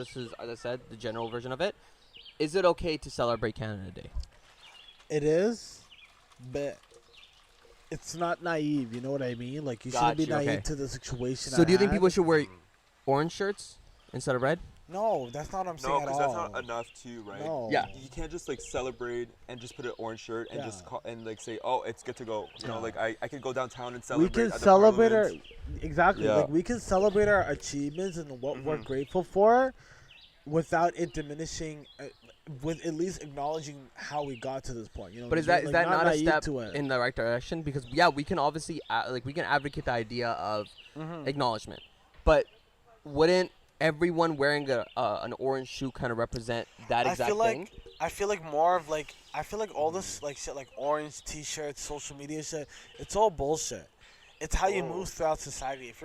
this is, as I said, the general version of it. Is it okay to celebrate Canada Day? It is, but it's not naive. You know what I mean? Like you shouldn't be Got you, naive okay. to the situation. So at do you think hand. people should wear orange shirts instead of red? No, that's not what I'm saying No, at because all. that's not enough too, right? No. Yeah. You can't just like celebrate and just put an orange shirt and Yeah. just call, and like say, oh, it's good to go. You know, Yeah. like I can go downtown and We celebrate. can at the celebrate our Parliament. exactly. Yeah. Like we can celebrate our achievements and what we're Mhm. grateful for, without it diminishing. With at least acknowledging how we got to this point. You know, But is we're, that like, not a naive step to it. in the right direction? Because yeah, we can obviously we can advocate the idea of acknowledgement, but wouldn't everyone wearing an orange shoe kind of represent that exact thing? I feel like more of like I feel like all this like shit like orange T-shirts, social media shit. It's all bullshit. It's how you move throughout society. If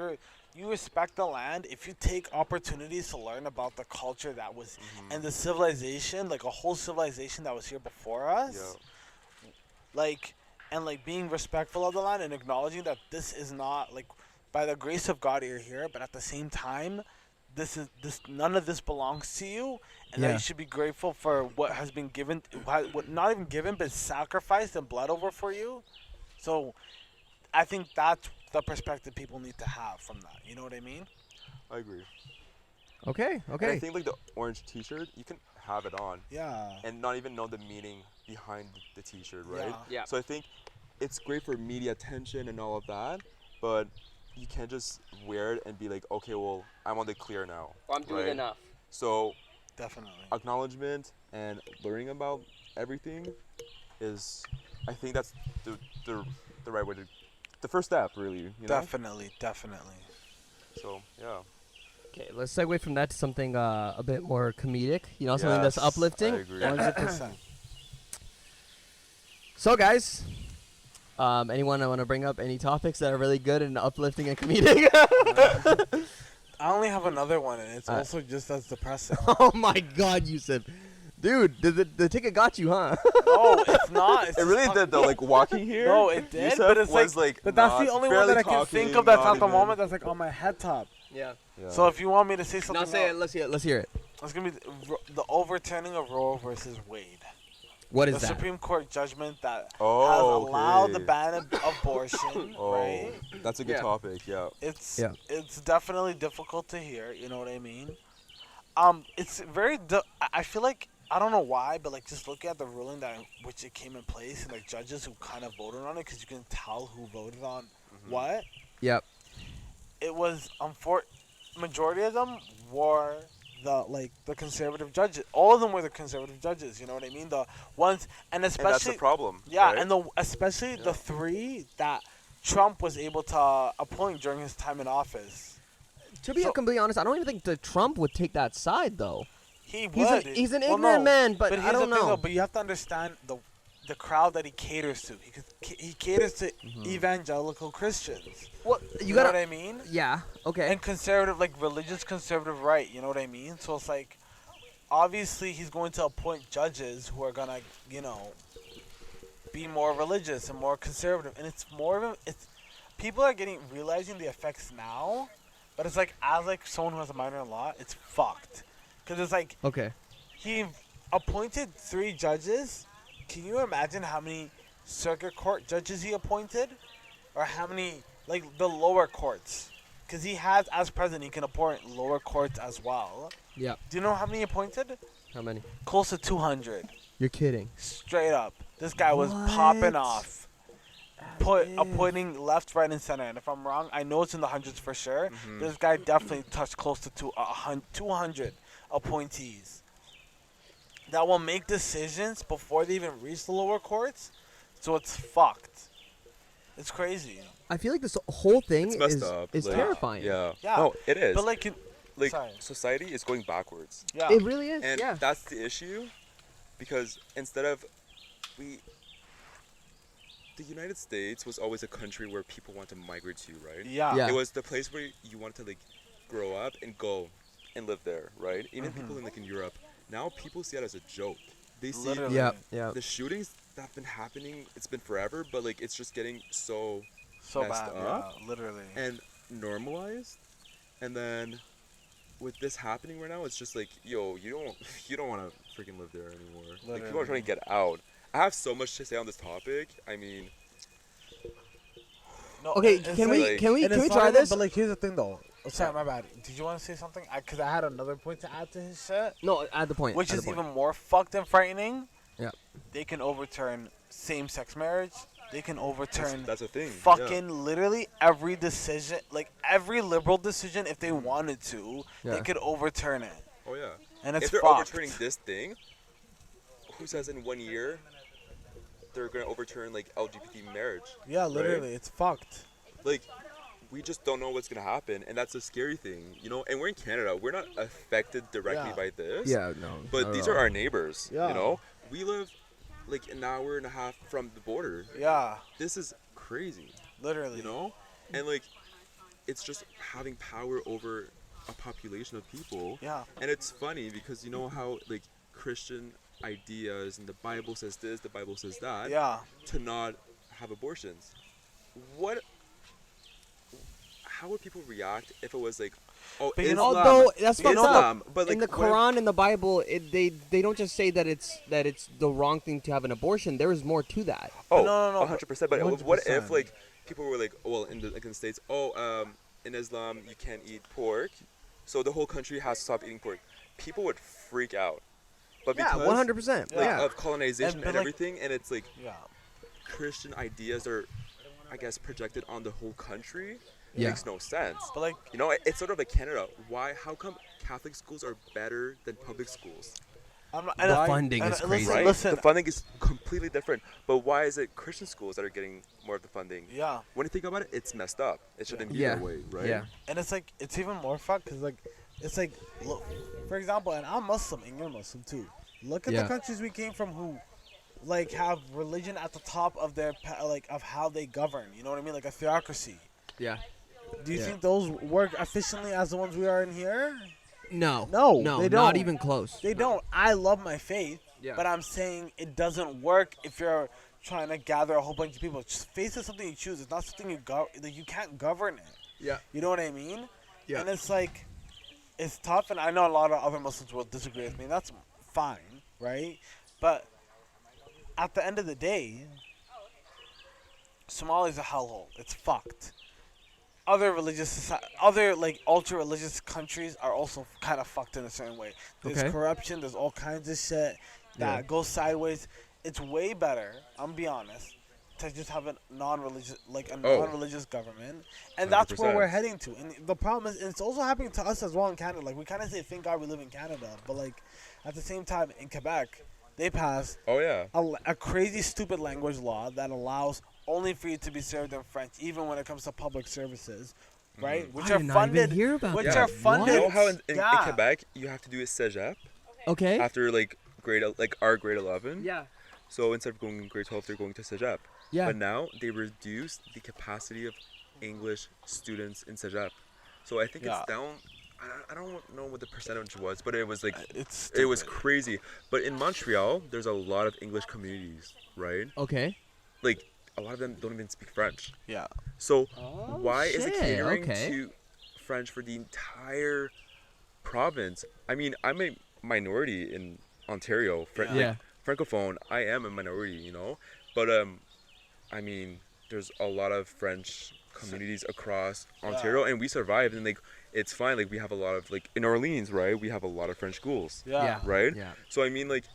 you respect the land, if you take opportunities to learn about the culture that was and the civilization, like a whole civilization that was here before us, like and like being respectful of the land and acknowledging that this is not like by the grace of God you're here, but at the same time, this none of this belongs to you, and that Yeah. you should be grateful for what has been given, what not even given but sacrificed and bled over for you. So, I think that's the perspective people need to have from that. You know what I mean? I agree. Okay, And I okay. think like the orange T-shirt, you can have it on Yeah. and not even know the meaning behind the T-shirt, right? Yeah. Yeah. So I think it's great for media attention and all of that, but you can't just wear it and be like, okay, well, I'm on the clear now. I'm doing right? enough. So Definitely. acknowledgement and learning about everything is, I think that's the right way to, the first step, really. You know? Definitely. So yeah. Okay, let's segue from that to something a bit more comedic. You know, something that's uplifting. I agree. 100%. So, guys, anyone want to bring up any topics that are really good and uplifting and comedic? I only have another one, and it's also just as depressing. Oh my God, Yussuf. Dude, the ticket got you, huh? No, it's not. It's It really did though. Like walking here. No, it did, Yusuf but it's was, but that's the not- only one barely that I can think talking, of that's not at the even- moment that's like on my head top. Yeah. Yeah. So if you want me to say something, Now say it. else, Let's hear it. it's gonna be the overturning of Roe versus Wade. What The is that? Supreme Court judgment that has Oh, allowed the okay. ban of abortion. Oh, Right? that's a good Yeah. topic. Yeah. It's definitely difficult to hear. You know what I mean? It's very. I feel like I don't know why, but like just looking at the ruling that which it came in place and like judges who kind of voted on it, because you can tell who voted on what. Yep. It was majority of them were the conservative judges. All of them were the conservative judges. You know what I mean? The ones and especially And that's the problem. yeah, right? and especially the three that Trump was able to appoint during his time in office. To be completely honest, I don't even think that Trump would take that side, though. He He's would. he's an Well, ignorant no, man, but here's I don't the thing, know. though, but you have to understand the crowd that he caters to. He caters to evangelical Christians. Well, You know what I mean? Yeah. Okay. And conservative, like religious conservative right. You know what I mean? So it's like, obviously, he's going to appoint judges who are gonna, be more religious and more conservative. And it's more of people are realizing the effects now, but it's like as like someone who has a minor in law, it's fucked. Cause it's like Okay. he appointed 3 judges. Can you imagine how many circuit court judges he appointed, or how many like the lower courts? Because he has, as president, he can appoint lower courts as well. Yeah. Do you know how many he appointed? How many? Close to 200. You're kidding. Straight up. This guy was What? popping off. Appointing left, right, and center. And if I'm wrong, I know it's in the hundreds for sure. This guy definitely touched close to 200 appointees that will make decisions before they even reach the lower courts. So it's fucked. It's crazy. I feel like this whole thing It's messed is up. is like, terrifying. Yeah. Yeah. No, it is. But like, sorry. society is going backwards. Yeah. It really is. And yeah. that's the issue, because instead of the United States was always a country where people want to migrate to, right? Yeah. Yeah. It was the place where you wanted to like grow up and go and live there, right? Even people in Europe, now people see it as a joke. They see Literally. Yeah. Yeah. the shootings that have been happening. It's been forever, but like it's just getting so So messed bad. up Yeah. Literally. and normalized, and then with this happening right now, it's just like, yo, you don't want to freaking live there anymore. Like, people are Literally. trying to get out. I have so much to say on this topic. I mean, No, Okay, it's can we like- can we and can we it's not try even- this? But like, here's the thing though. Oh, sorry, my bad. Did you want to say something? Because I had another point to add to his shit, No, at the point. which at is the point. even more fucked and frightening. Yeah. They can overturn same-sex marriage. They can overturn that's a thing. fucking literally every decision, like every liberal decision, if they wanted to, Yeah. they could overturn it. Oh yeah. And it's If they're fucked. overturning this thing, who says in 1 year they're gonna overturn like LGBT marriage? Yeah, literally, it's fucked. Like, we just don't know what's gonna happen, and that's a scary thing, you know. And we're in Canada; we're not affected directly Yeah. by this. Yeah, no. But not these at are all. our neighbors. Yeah. You know, we live like an hour and a half from the border. Yeah, This is crazy, literally. you know. And like, it's just having power over a population of people. Yeah. And it's funny because you know how like Christian ideas and the Bible says this, the Bible says that. Yeah. To not have abortions. How would people react if it was like, oh, But you know- Islam, Although that's fucked up. Islam, but like in the what if- Quran and the Bible, they don't just say that it's the wrong thing to have an abortion. There is more to that. Oh, No, 100%. But what if 100%. like people were like, oh, well, in the States, in Islam you can't eat pork, so the whole country has to stop eating pork. People would freak out. But Yeah, because 100%. like, Yeah. of colonization but, and like- everything, and it's like Yeah. Christian ideas are, I guess, projected on the whole country. Yeah. Makes no sense. But like, You know, it's sort of like Canada. How come Catholic schools are better than public schools? I'm not, The funding is crazy. Listen, Right? listen. The funding is completely different. But why is it Christian schools that are getting more of the funding? Yeah. When you think about it, it's messed up. It shouldn't be Yeah. that way, right? Yeah. And it's like, it's even more fucked because like, it's like, look, for example, and I'm Muslim and you're Muslim too. Look at Yeah. the countries we came from who, like, have religion at the top of their like of how they govern. You know what I mean? Like a theocracy. Yeah. Do you Yeah. think those work efficiently as the ones we are in here? No. No, No. they Not don't. even close. They don't. I love my faith, Yeah. but I'm saying it doesn't work if you're trying to gather a whole bunch of people. Just faith is something you choose. It's not something like you can't govern it. Yeah. You know what I mean? Yeah. And it's like, it's tough, and I know a lot of other Muslims will disagree with me. That's fine, right? But at the end of the day, Somalia's a hellhole. It's fucked. Other like ultra religious countries are also kind of fucked in a certain way. There's Okay. corruption. There's all kinds of shit that Yeah. goes sideways. It's way better. I'm gonna be honest. To just have a non-religious, non-religious government, and that's where 100%. we're heading to. And the problem is, and it's also happening to us as well in Canada. Like we kind of say, "Thank God we live in Canada," but like at the same time, in Quebec, they passed Oh yeah. a crazy, stupid language law that allows only for you to be served in French, even when it comes to public services, right? Which I are did not funded, even hear about which that. are What? funded. You know how in Yeah. Quebec you have to do a cégep Okay. after like our grade 11. Yeah. So instead of going in grade 12, they're going to cégep. Yeah. But now they reduced the capacity of English students in cégep. So I think Yeah. it's down. I don't know what the percentage was, but it was like It's it was stupid. crazy. But in Montreal, there's a lot of English communities, right? Okay. Like a lot of them don't even speak French. Yeah. So Oh, why is it shit, catering okay. to French for the entire province? I mean, I'm a minority in Ontario, Yeah. francophone. I am a minority, you know. But I mean, there's a lot of French communities across Ontario, and we survived. And like, it's fine. Like, we have a lot of like in Orleans, right? We have a lot of French schools, Yeah. right? Yeah. So I mean, like,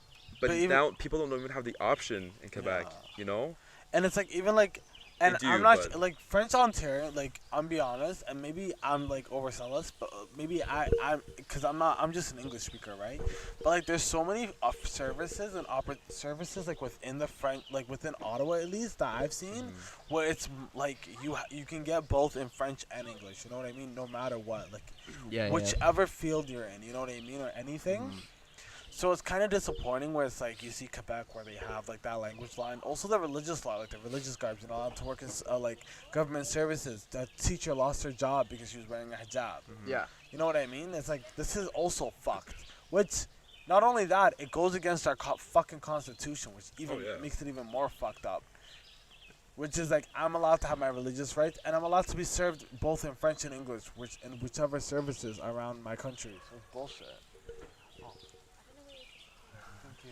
but But even- now people don't even have the option in Quebec, Yeah. you know. And it's like even like, and do, I'm not but- like French Ontario. Like I'm be honest, and maybe I'm like overzealous, but maybe I'm because I'm just an English speaker, right? But like there's so many services and services like within the French, like within Ottawa at least that I've seen, where it's like you can get both in French and English. You know what I mean? No matter what, like Yeah. whichever field you're in, you know what I mean, or anything. So it's kind of disappointing where it's like you see Quebec where they have like that language law and also the religious law, like the religious garbs, you're not allowed to work in like government services. The teacher lost her job because she was wearing a hijab. Yeah. You know what I mean? It's like this is also fucked. Which, not only that, it goes against our fucking constitution, which even Oh, yeah. makes it even more fucked up. which is like I'm allowed to have my religious rights, and I'm allowed to be served both in French and English, in whichever services around my country. So it's bullshit. Oh. Thank you.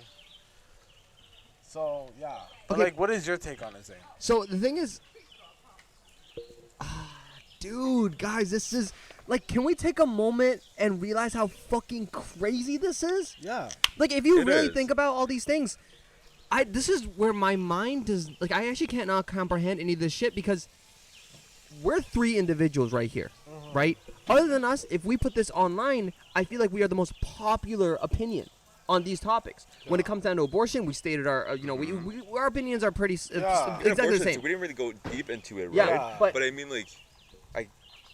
So yeah, but Okay. like, what is your take on it, Zain? So the thing is, dude, guys, this is like, can we take a moment and realize how fucking crazy this is? Yeah. Like, if you It really is. think about all these things, this is where my mind does, like, I actually cannot comprehend any of this shit, because we're 3 individuals right here, right? Other than us, if we put this online, I feel like we are the most popular opinion on these topics. When it comes down to abortion, we stated our, our opinions are pretty Yeah. exactly the same. We didn't really go deep into it, right? Yeah, but But I mean, like,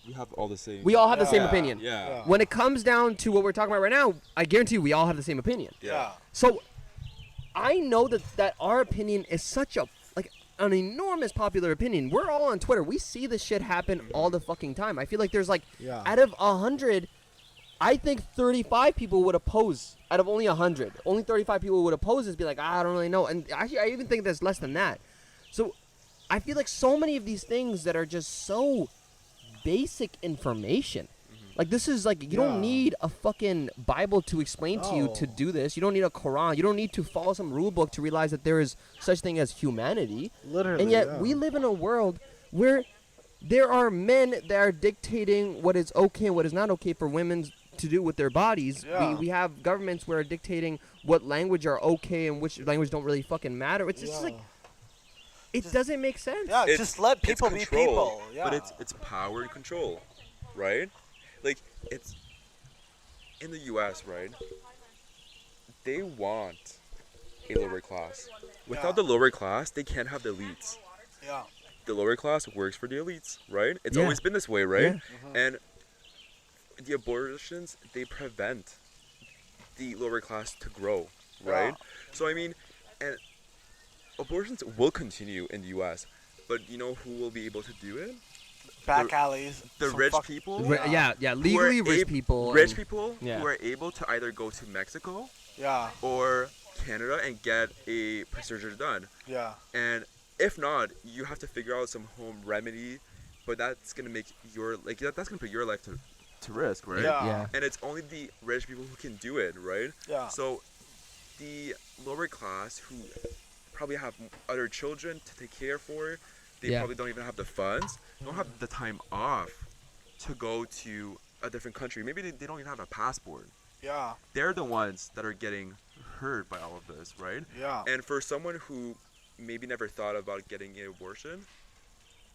we have all the same. we all have the same Yeah. opinion. Yeah. When it comes down to what we're talking about right now, I guarantee you we all have the same opinion. Yeah. So I know that our opinion is such a, like, an enormous popular opinion. We're all on Twitter. We see this shit happen all the fucking time. I feel like there's like, Yeah. out of 100, I think 35 people would oppose. Out of only 100, only 35 people would oppose this, be like, I don't really know. And actually, I even think there's less than that. So I feel like so many of these things that are just so basic information. Like, this is like, you don't need a fucking Bible to explain to you to No. do this. You don't need a Quran. You don't need to follow some rule book to realize that there is such thing as humanity. Literally. And yet yeah. we live in a world where there are men that are dictating what is okay and what is not okay for women to do with their bodies. Yeah. We have governments where are dictating what language are okay and which language don't really fucking matter. It's just like, it Just- doesn't make sense. Yeah, It's- just let it's people be control, people. Yeah. But it's power and control, right? Like, it's in the U.S., right? They want a lower class. Without the lower class, they can't have the elites. yeah. The lower class works for the elites, right? It's Yeah. always been this way, right? Yeah. And the abortions, they prevent the lower class to grow, right? So I mean, and abortions will continue in the U.S., but you know who will be able to do it? Back alleys. The some rich fuck- people. Yeah, who are legally rich ab- people. Rich and- people yeah. who are able to either go to Mexico Yeah. or Canada and get a procedure done. Yeah. And if not, you have to figure out some home remedy, but that's gonna make your that's gonna put your life to risk, right? Yeah. Yeah. And it's only the rich people who can do it, right? Yeah. So the lower class who probably have other children to take care for, they Yeah. probably don't even have the funds, don't have the time off to go to a different country. Maybe they don't even have a passport. Yeah. They're the ones that are getting hurt by all of this, right? Yeah. And for someone who maybe never thought about getting an abortion,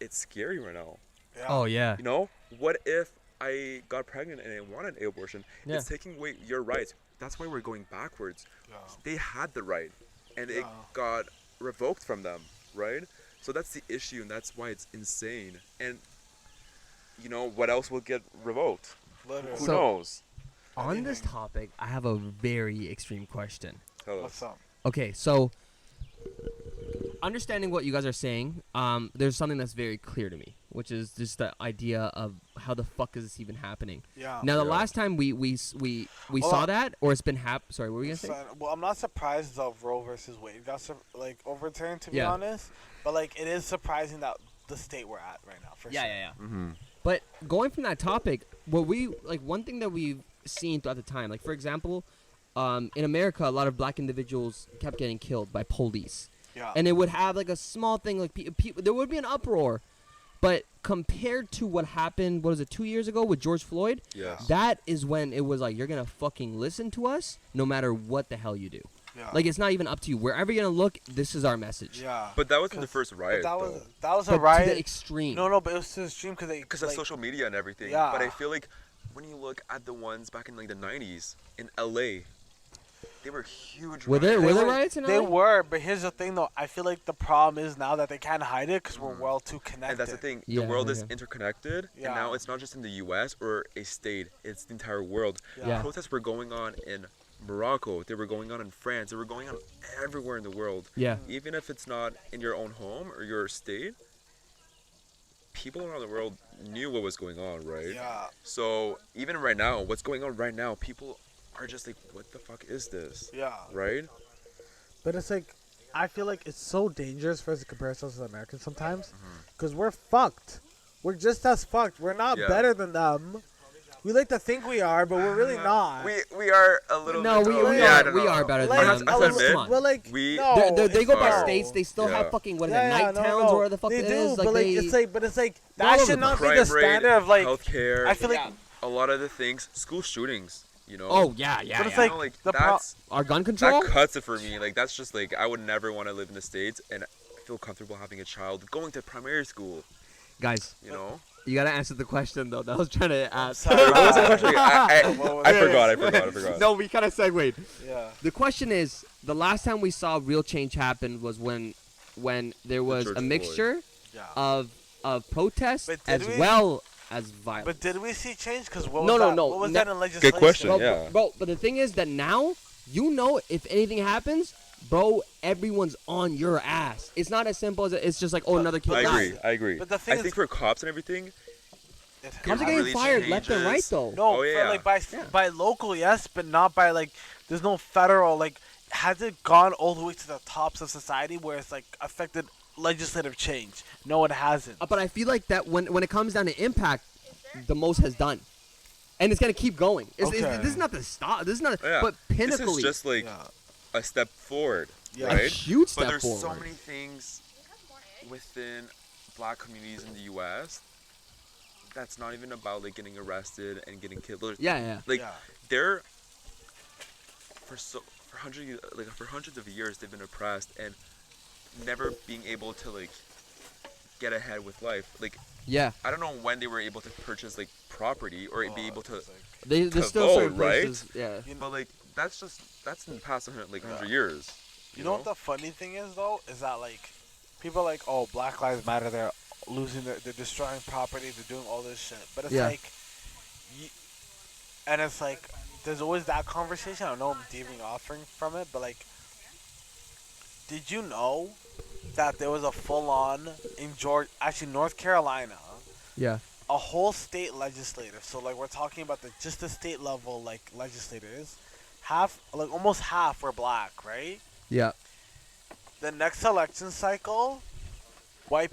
it's scary right now. Yeah. Oh, yeah. You know, what if I got pregnant and I wanted an abortion? Yeah. It's taking away your rights. That's why we're going backwards. Yeah. They had the right, and it Yeah. got revoked from them, right? So that's the issue, and that's why it's insane. And you know what else will get revoked? Literally. Who So- knows? On this topic, I have a very extreme question. Tell What's us. up? Okay, so understanding what you guys are saying, there's something that's very clear to me, which is just the idea of how the fuck is this even happening. Yeah. Now, the Yeah. last time we Well, saw that, or it's been sorry, what were you gonna say? Well, I'm not surprised of Roe versus Wade got overturned, to be Yeah. honest. But like, it is surprising that the state we're at right now. For sure. Yeah. Mm-hmm. But going from that topic, one thing that we've seen throughout the time, like for example, in America, a lot of black individuals kept getting killed by police. Yeah. And it would have like a small thing, like there would be an uproar, but compared to what happened, what was it, 2 years ago with George Floyd? Yes. That is when it was like, you're gonna fucking listen to us, no matter what the hell you do. Yeah. Like, it's not even up to you. Wherever you're gonna look, this is our message. Yeah. But that wasn't the 'Cause- first riot, that though. was But a riot. to the extreme. No, but it was to the extreme Because of social media and everything. Yeah. But I feel like when you look at the ones back in like the 90s in LA, they were huge. Were there riots. riots in They LA? were, but here's the thing though. I feel like the problem is now that they can't hide it because we're well too connected. And that's the thing. Yeah, the world is yeah. interconnected, Yeah. and now it's not just in the U.S. or a state; it's the entire world. Yeah. Protests were going on in Morocco. They were going on in France. They were going on everywhere in the world. Yeah. Even if it's not in your own home or your state, people around the world knew what was going on, right? Yeah. So even right now, what's going on right now, people are just like, "What the fuck is this?" Yeah. Right? But it's like, I feel like it's so dangerous for us to compare ourselves to the Americans sometimes, because we're fucked. We're just as fucked. We're not Yeah. better than them. We like to think we are, but we're really not. We are a little No, bit. we yeah, I are don't we know. are better Like, than I them. have to Come admit, on. But like, we- no, They go by far. states. They still Yeah. have fucking what is it, night no, towns no. or whatever the fuck they it do, is. Like but like they, it's like all that over should the not be crime the rate, standard of like. healthcare. I feel like Yeah. a lot of the things, school shootings. You know. oh yeah, yeah, But it's yeah. You know, like the that's Our gun control. that cuts it for me. Like that's just like I would never want to live in the States and feel comfortable having a child going to primary school. Guys, You know. you gotta answer the question though. That I was trying to ask. sorry. What was the question? I What was forgot. I forgot. No, we kind of segued. Yeah. The question is, the last time we saw real change happen was when there was George a Floyd. mixture Yeah. of protests But did as we- well as violence. But did we see change? Because what was No, no, that? no, What was no. that in legislation? question. Bro, Yeah. but the thing is that now, if anything happens, bro, everyone's on your ass. It's not as simple as it's just like, oh, another kid I died. agree. But the thing I is- think for cops and everything, Cops are It getting really fired left and right changes. though. No, Oh, for, yeah. like by local, yes, but not by like. There's no federal like. Has it gone all the way to the tops of society where it's like affected legislative change? No, it hasn't. But I feel like that when it comes down to impact, the most has done, and it's gonna keep going. Okay. This is not the stop. This is not. Yeah. But this pinnacly, is just like Yeah. a step forward, Yeah. a right? huge But step there's forward. so many things within black communities in the U.S. that's not even about like getting arrested and getting killed. Yeah, yeah. Like Yeah. they're for hundreds of years they've been oppressed and never being able to like get ahead with life. Like Yeah, I don't know when they were able to purchase like property or be able to. It's like- there's to still vote, certain right? places. Yeah. But like that's in the past 100 Yeah. years. You know what the funny thing is though is that like people are like, oh, Black Lives Matter, they're they're destroying property, they're doing all this shit, but it's Yeah. like, and it's like there's always that conversation. I know I'm deviating off from it, but like, did you know that there was a full-on in North Carolina, Yeah. a whole state legislative? So like we're talking about just the state level like legislators, almost half were black, right? Yeah. The next election cycle, the white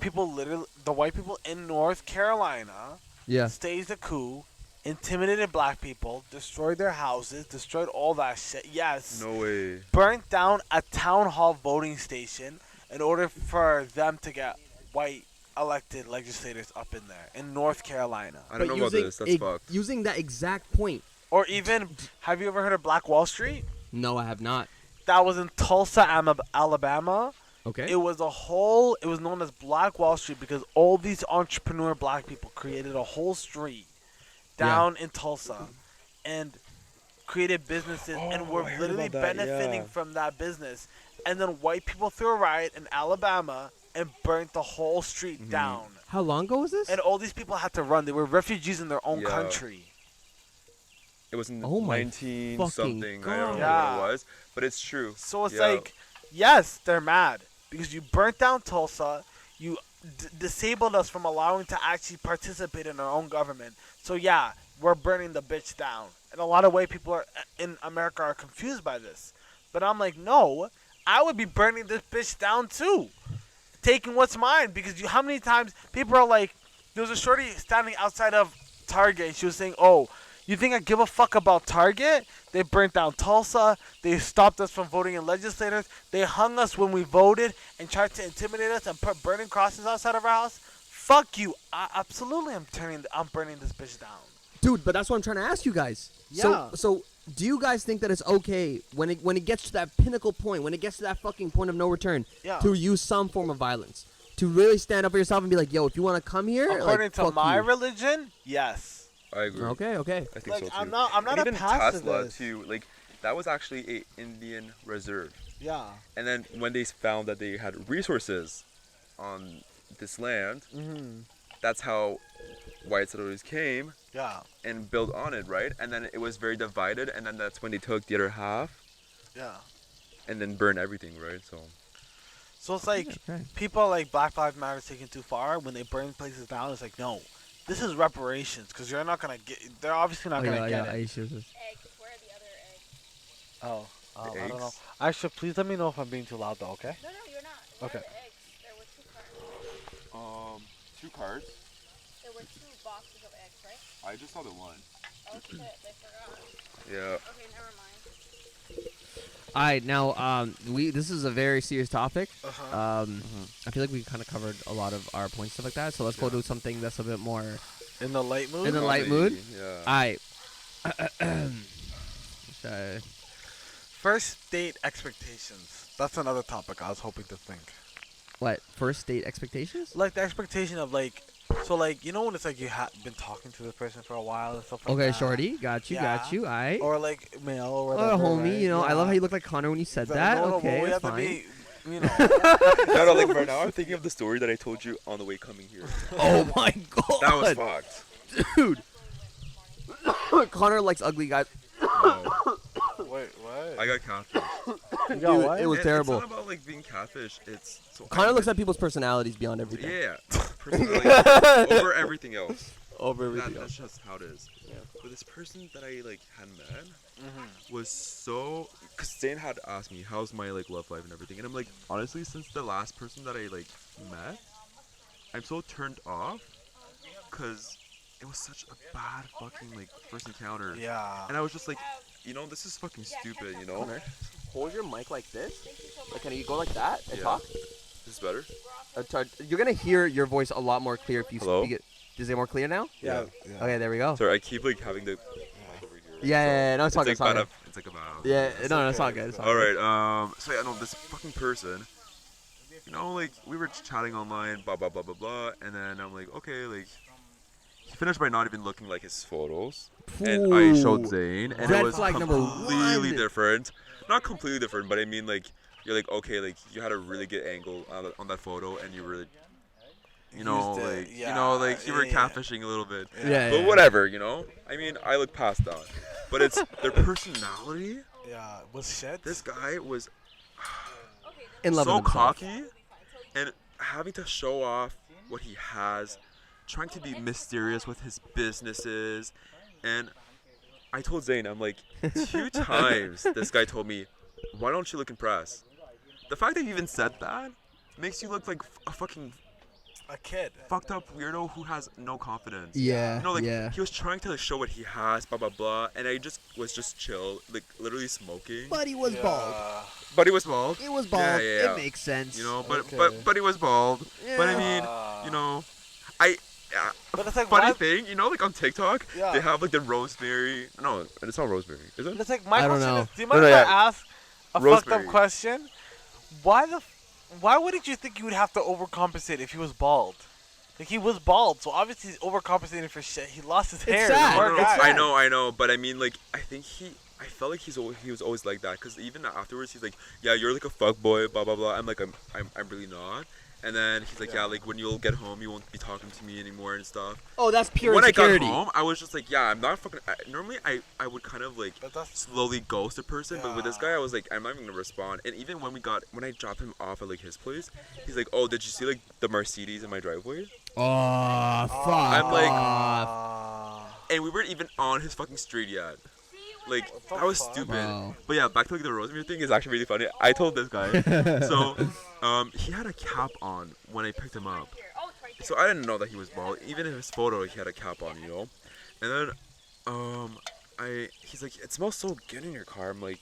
people in North Carolina Yeah. staged a coup, intimidated black people, destroyed their houses, destroyed all that shit. Yes. No way. Burnt down a town hall voting station in order for them to get white elected legislators up in there in North Carolina. I don't know about this. That's fucked. Using that exact point. Or even, have you ever heard of Black Wall Street? No, I have not. That was in Tulsa, Alabama. Okay. It was known as Black Wall Street because all these entrepreneur black people created a whole street down in Tulsa and created businesses and were I heard literally about that, benefiting yeah. from that business. And then white people threw a riot in Alabama and burnt the whole street Mm-hmm. down. How long ago was this? And all these people had to run. They were refugees in their own Yeah. country. It was in Oh my 19 fucking something. I don't know God. what it was, but it's true. So it's Yeah. like, yes, they're mad because you burnt down Tulsa, you disabled us from allowing to actually participate in our own government. So yeah, we're burning the bitch down. And a lot of white people in America are confused by this. But I'm like, no, I would be burning this bitch down too, taking what's mine. Because how many times people are like, there was a shorty standing outside of Target and she was saying, oh, you think I give a fuck about Target? They burnt down Tulsa. They stopped us from voting in legislators. They hung us when we voted and tried to intimidate us and put burning crosses outside of our house. Fuck you. Absolutely, I'm burning this bitch down. Dude, but that's what I'm trying to ask you guys. Yeah. So do you guys think that it's okay when it gets to that pinnacle point, when it gets to that fucking point of no return, Yeah. to use some form of violence? To really stand up for yourself and be like, yo, if you want to come here, According like, to fuck my you. religion, yes. I agree. Okay. I think Like, so too. I'm not and a even Tesla pacifist. too. Like that was actually a Indian reserve. Yeah. And then when they found that they had resources on this land, that's how white settlers came Yeah. and built on it, right? And then it was very divided, and then that's when they took the other half Yeah. and then burned everything, right? So it's like Okay. people like Black Lives Matter taking too far when they burn places down. It's like, no, this is reparations because you're not gonna get. They're obviously not gonna get it. Aisha was- Eggs. Where are the other eggs? Oh. The I don't know. eggs? Actually, please let me know if I'm being too loud though, okay? No, you're not. Okay. The eggs. There were 2 cartons. 2 cards. There were 2 boxes of eggs, right? I just saw the one. Oh shit, they forgot. Yeah. Okay, never mind. All right, now this is a very serious topic. Uh-huh. I feel like we kind of covered a lot of our points, stuff like that. So let's go Yeah. do something that's a bit more. In the light mood. In the light mood? Yeah. All right. Okay. First date expectations. That's another topic I was hoping to think. What, first date expectations? Like the expectation of like, so like, you know when it's like you have been talking to this person for a while and stuff like Okay, that. shorty, got you, got Yeah. you. All right. Or like male or Oh, whatever. homie, right? you know, I love Yeah. how you look like Connor when you said But that. no, no, Okay, but we that's have fine. to be, you know. No, like right now I'm thinking of the story that I told you on the way coming here. Oh my god. That was fucked. Dude. Connor likes ugly guys. No, Wait, what? I got catfished. You Dude, got what? it was terrible. It's not about like being catfish. It's so Connor looks at people's personalities beyond everything. Yeah, personality over everything else. Over everything That's else. just how it is. Yeah. But this person that I like had met Mm-hmm. was so, cause Zain had asked me how's my like love life and everything, and I'm like, honestly, since the last person that I like met, I'm so turned off, cause it was such a bad fucking like first encounter, Yeah. and I was just like, you know, this is fucking stupid, you know. Connor, hold your mic like this. Like, can you go like that and Yeah. talk? This is better. You're gonna hear your voice a lot more clear if you Hello? speak it. Is it more clear now? Yeah. Okay, there we go. Sorry, I keep like having the mic over here. Yeah, no, it's all good. like It's all good. it's like a battle. Yeah, It's no, it's all okay, good. it's It's all All good. right. So yeah, no, this fucking person. You know, like we were chatting online, blah blah blah blah blah, and then I'm like, okay, like he finished by not even looking like his photos, and I showed Ooh. Zain, and Red it was flag number completely one. different. Not completely different, but I mean like you're like okay, like you had a really good angle on that photo, and you really, you know, Used it, like you yeah, know, like you were yeah. catfishing a little bit. Yeah, But yeah. whatever, you know. I mean, I look past that, but it's their personality. Yeah. Was shit. This guy was In love so with himself. cocky and having to show off what he has, trying to be mysterious with his businesses. And I told Zain, I'm like, 2 times this guy told me, why don't you look impressed? The fact that you even said that makes you look like a fucking A kid. fucked up weirdo who has no confidence. Yeah, You know, like yeah. he was trying to show what he has, blah blah blah, and I just was just chill, like literally smoking. But he was bald. But he was bald. It was Yeah, bald. yeah, yeah. It makes sense. You know, but Okay. but he was bald. But I mean, you know, I But it's like funny why- thing, you know, like on TikTok, Yeah. they have like the rosemary. No, it's not rosemary, is it? But it's like my I don't question know. is, do you mind No, if no, I yeah. ask a fucked Rosemary. up question? Why wouldn't you think you would have to overcompensate if he was bald? Like he was bald, so obviously he's overcompensating for shit. He lost his hair. sad. Poor No, guy. I know, but I mean, like, I think I felt like he was always like that, cause even afterwards he's like, yeah, you're like a fuck boy, blah blah blah. I'm like, I'm really not. And then he's like, yeah, like when you'll get home, you won't be talking to me anymore and stuff. Oh, that's pure When insecurity. I got home, I was just like, yeah, I'm not fucking. Normally, I would kind of like But that's slowly ghost a person, but with this Yeah. guy, I was like, I'm not even gonna respond. And even when I dropped him off at like his place, he's like, oh, did you see like the Mercedes in my driveway? Oh, fuck. I'm like- Ah. And we weren't even on his fucking street yet. Like What the that was fuck? stupid. Bro. But yeah, back to like the rosemary thing is actually really funny. I told this guy, so he had a cap on when I picked him up. Here. Oh, it's right there. So I didn't know that he was bald. Even in his photo, he had a cap on, you know. And then he's like, it smells so good in your car. I'm like,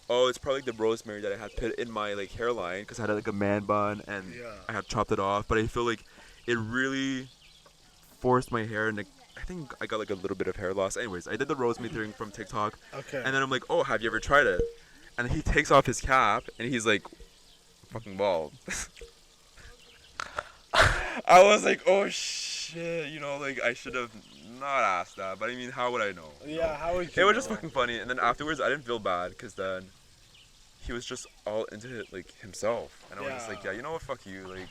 oh, it's probably the rosemary that I had put in my like hairline because I had like a man bun and Yeah. I had chopped it off. But I feel like it really forced my hair, and I think I got like a little bit of hair loss. Anyways, I did the rosemary thing from TikTok, Okay. and then I'm like, oh, have you ever tried it? And he takes off his cap and he's like, fucking bald. I was like, oh shit, you know, like I should have not asked that, but I mean, how would I know? Yeah. How would you? It was just know? fucking funny, and then afterwards, I didn't feel bad because then he was just all into it, like himself, and I was just like, Yeah. yeah, you know what, fuck you, like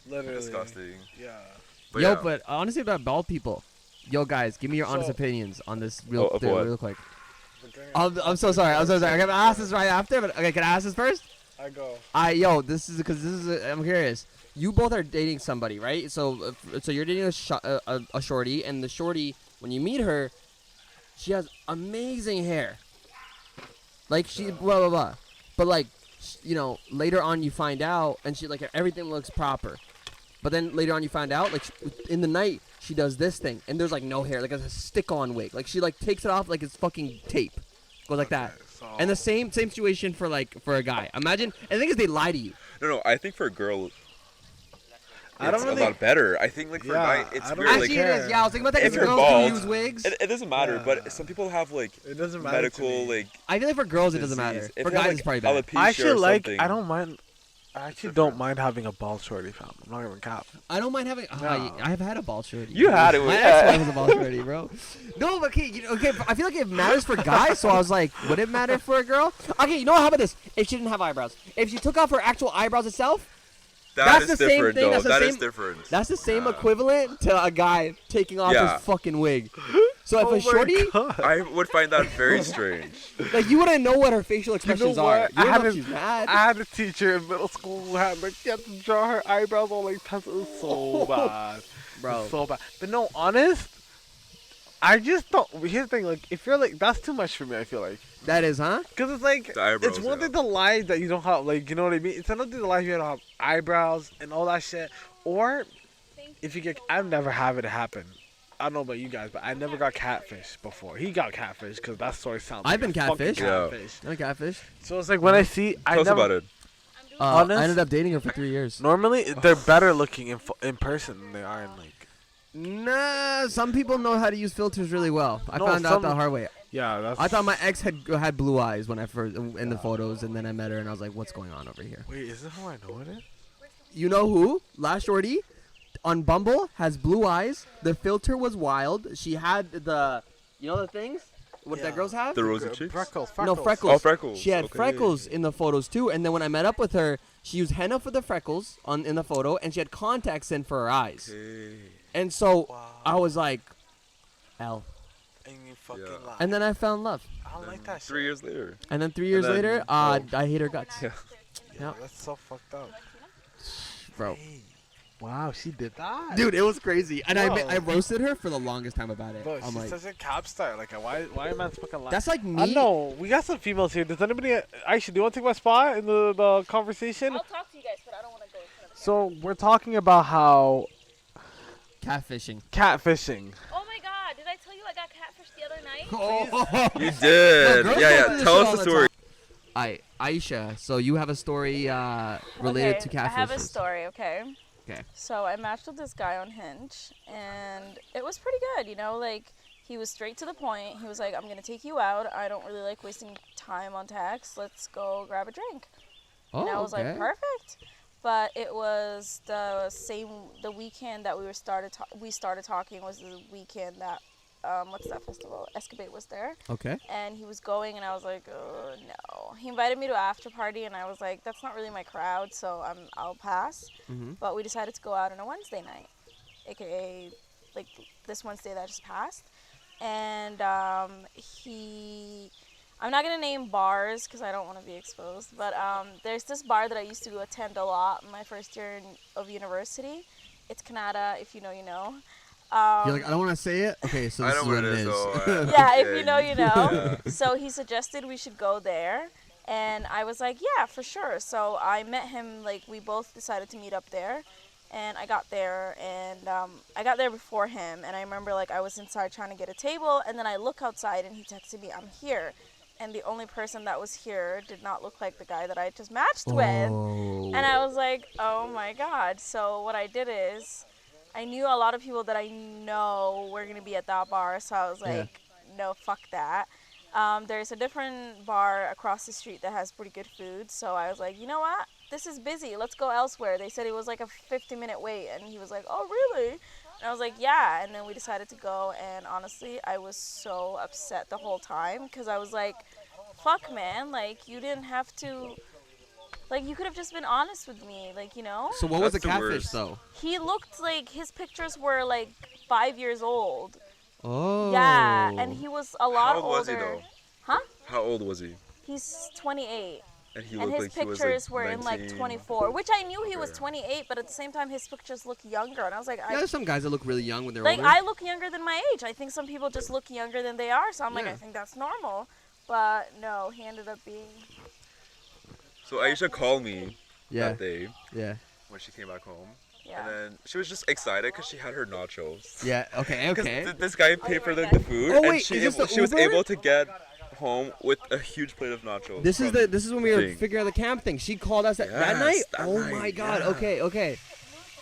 Literally. disgusting. Yeah. But Yo, yeah. but honestly about bald people. Yo, guys, give me your honest So- opinions on this Oh, of what? real quick. I'm so sorry. I'm so sorry. I'm gonna ask this right after, but okay, can I ask this first? I go. Yo, this is because I'm curious. You both are dating somebody, right? So you're dating a shorty, and the shorty, when you meet her, she has amazing hair. Like she blah blah blah, but like you know later on you find out and she like everything looks proper, but then later on you find out like in the night she does this thing and there's like no hair, like it's a stick-on wig, like she like takes it off like it's fucking tape, goes like that. So And the same situation for like for a guy. Imagine, and the thing is they lie to you. No, I think for a girl, I don't it's really- a lot better. I think like for a guy, it's I don't weird. really Actually, Like, it is. Yeah, I was thinking about that if because you're girls do bald, use wigs. it doesn't matter, Yeah. but some people have like it doesn't matter. medical to me. like. I feel like for girls it doesn't matter. disease. If For you have, guys like, it's probably bad. alopecia I actually or like. something, I don't mind. I actually don't mind having a bald shorty, fam. I'm not even cap. I don't mind having. No. I have had a ball shorty. You had it, My yeah. ex-wife was a ball shorty, bro. No, but okay, okay. I feel like it matters for guys, so I was like, would it matter for a girl? Okay, you know what? How about this? If she didn't have eyebrows, if she took off her actual eyebrows itself, That's the same different, thing, though. that's the That is same- different. that's the same equivalent to a guy taking off Yeah. his fucking wig. So if Oh a shorty, I would find that very strange. like you wouldn't know what her facial expressions are. what? You I don't know had if a- she's mad. I had a teacher in middle school who had like you had to draw her eyebrows all like pencil. It was so bad, Bro. so bad. But no, honest, I just don't. Here's the thing, like if you're like that's too much for me. I feel like That is, huh? because it's like The eyebrows, it's one yeah. thing to lie that you don't have, like you know what I mean. It's another thing to lie if you don't have eyebrows and all that shit. Or if you get, I've never had it happen. I don't know about you guys, but I never got catfish before. He got catfish because that story sounds. I've like been a fucking catfished. Yeah. catfish. I'm a catfish. So it's like when I see, I Tell us never. about it. I'm doing Honest? I ended up dating her for 3 years. Normally, they're better looking in person than they are in like. Nah, some people know how to use filters really well. I No, found out some- the hard way. Yeah, that's. I thought my ex had blue eyes when I first in the photos, and then I met her, and I was like, "What's going on over here?" Wait, is this who I know it is? You know who? Last Shorty on Bumble has blue eyes. The filter was wild. She had the, you know the things what Yeah. that girls have. The rosy cheeks? Freckles. No, freckles. Oh, freckles. She had Okay. freckles in the photos too. And then when I met up with her, she used henna for the freckles in the photo, and she had contacts in for her eyes. Okay. And so Wow. I was like, L. And you fucking Yeah. lie. And then I found love. I don't like that shit. 3 years later. And then 3 years then- later, oh. I hate her guts. Yeah. Yeah, Yeah. that's so fucked up. Bro. Hey. Wow, she did that. Dude, it was crazy. And Whoa. I roasted her for the longest time about it. Bro, I'm she's like, such a cap star. Like, why am I fucking lying? that's like I me. know. We got some females here. Does anybody actually? Do you want to take my spot in the conversation? I'll talk to you guys, but I don't want to go in front of the So we're talking about how Catfishing. catfishing. Oh my god, did I tell you I got catfished the other night? Oh. You did. girls Yeah, don't do this Tell shit us all the the story. Aisha, so you have a story related Okay, to catfishes. I have a story, okay? Okay. So I matched with this guy on Hinge, and it was pretty good, you know? Like, he was straight to the point. He was like, I'm going to take you out. I don't really like wasting time on text. Let's go grab a drink. Oh, And I was okay. like, perfect. But it was the weekend that we started talking was the weekend that, what's that festival? Escapade was there. Okay. And he was going, and I was like, oh, no. He invited me to an after party, and I was like, that's not really my crowd, so I'll pass. Mm-hmm. But we decided to go out on a Wednesday night, aka like this Wednesday that just passed. And I'm not gonna name bars because I don't want to be exposed, but there's this bar that I used to attend a lot in my first year of university. It's Canada, if you know, you know. You're like, I don't want to say it. Okay, so I this know is what what it it is, is. though. Yeah, if you know, you know. So he suggested we should go there, and I was like, yeah, for sure. So I met him, like, we both decided to meet up there, and I got there, and I got there before him, and I remember, like, I was inside trying to get a table, and then I look outside, and he texted me, I'm here, and the only person that was here did not look like the guy that I just matched with, Oh. and I was like, oh my god. So what I did is, I knew a lot of people that I know were going to be at that bar, so I was Yeah. like, no, fuck that. There's a different bar across the street that has pretty good food, so I was like, you know what? This is busy. Let's go elsewhere. They said it was like a 50-minute wait, and he was like, oh, really? And I was like, yeah, and then we decided to go, and honestly, I was so upset the whole time, because I was like, fuck, man, like, you didn't have to, like, you could have just been honest with me, like, you know? So what was the That's the catfish worst. though? He looked like his pictures were like 5 years old. Oh. Yeah, and he was a lot How old was he, older. though? Huh? How old was he? He's 28, And he and looked his like he was pictures like were in like 19. 24, which I knew he was Okay. 28, but at the same time his pictures look younger, and I was like, Yeah, there's some guys that look really young when they're like older. I look younger than my age. I think some people just look younger than they are, so I'm like, Yeah. I think that's normal. But no, he ended up being. So Aisha called me Yeah. that day Yeah. when she came back home. Yeah. And then she was just excited because she had her nachos. Yeah. Okay. Because Okay. this guy paid for the food, Oh, and wait, is this the she was Uber? able to get home with a huge plate of nachos. This is from this is when we were thing. figuring out the camp thing. She called us that night. Yes, that Oh night, my god. yeah. Okay. Okay.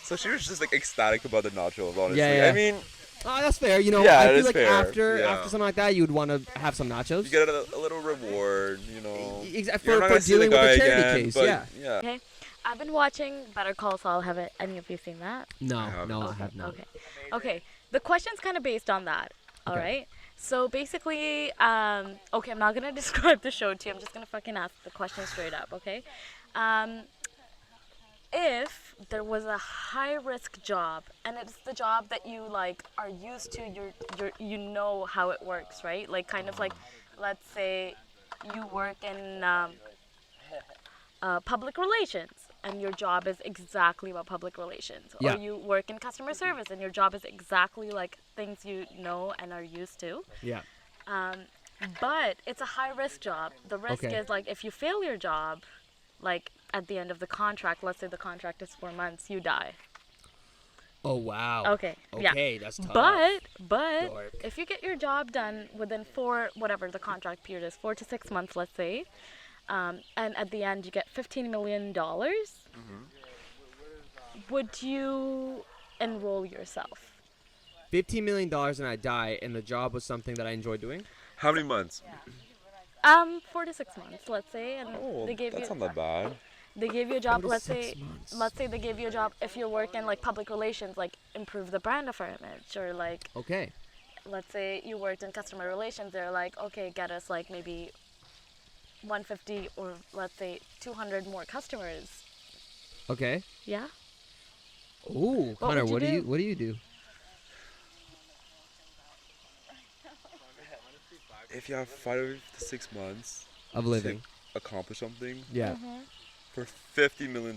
So she was just like ecstatic about the nachos, honestly. Yeah, yeah. I mean, Oh, that's fair. You know, Yeah, I it feel is like fair. after Yeah. something like that, you would want to have some nachos. you get a little reward, you know. Exactly You're for, not for gonna see dealing the with guy the charity again, case. but Yeah. Okay. I've been watching Better Call Saul. Have any of you seen that? No, haven't. no, I have not. Okay. Okay. The question's kind of based on that. All Okay. right. So basically, okay, I'm not gonna describe the show to you. I'm just gonna fucking ask the question straight up. Okay. If there was a high risk job and it's the job that you like are used to, you know how it works, right? Like kind of like, let's say you work in public relations and your job is exactly about public relations, Yeah. or you work in customer service and your job is exactly like things you know and are used to. Yeah. But it's a high risk job. The risk Okay. is like if you fail your job, like at the end of the contract, let's say the contract is 4 months, you die. Oh wow. Okay. Yeah. Okay, that's tough. But Dork. if you get your job done within whatever the contract period is, 4 to 6 months, let's say, and at the end you get $15 million, would you enroll yourself? $15 million and I die, and the job was something that I enjoy doing. How many months? 4 to 6 months, let's say, and Oh, they gave that's you not that bad. they gave you a job. 4 to Let's 6 say months. let's say they gave you a job if you're working like public relations, like improve the brand of our image, or like Okay. let's say you worked in customer relations. They're like, okay, get us like maybe 150 or let's say 200 more customers. Okay. Yeah. Ooh, What Connor, would you do? what do you do? If you have 5 to 6 months Of living. to accomplish something Yeah. for $50 million.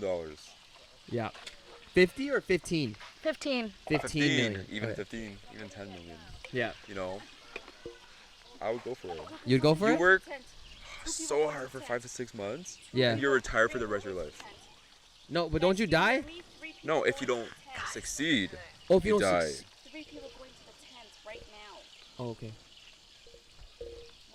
Yeah. 50 or 15? 15. 15 million. Even Okay. 15, even 10 million. Yeah. You know, I would go for it. You'd go for You it? work so hard for 5 to 6 months. Yeah. You're retired for the rest of your life. No, but don't you die? No, if you don't succeed, Oh, if you you don't die. 3 people going to the tent right now. Oh, okay.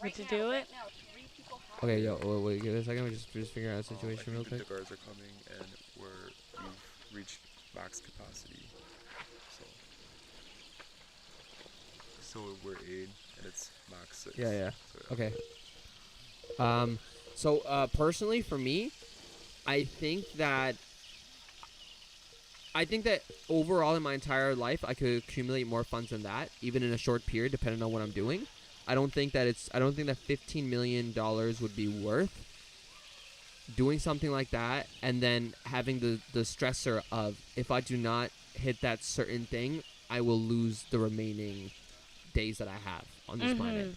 Would you do it? No, 3 people have Okay, yo, wait, give it a second. We just figure out a situation real The quick. guards are coming and you've reached max capacity. So we're 8 and it's max 6. Yeah, yeah. So, yeah. Okay. So personally, for me, I think that overall in my entire life, I could accumulate more funds than that, even in a short period, depending on what I'm doing. I don't think that $15 million would be worth doing something like that, and then having the stressor of if I do not hit that certain thing, I will lose the remaining days that I have on this planet.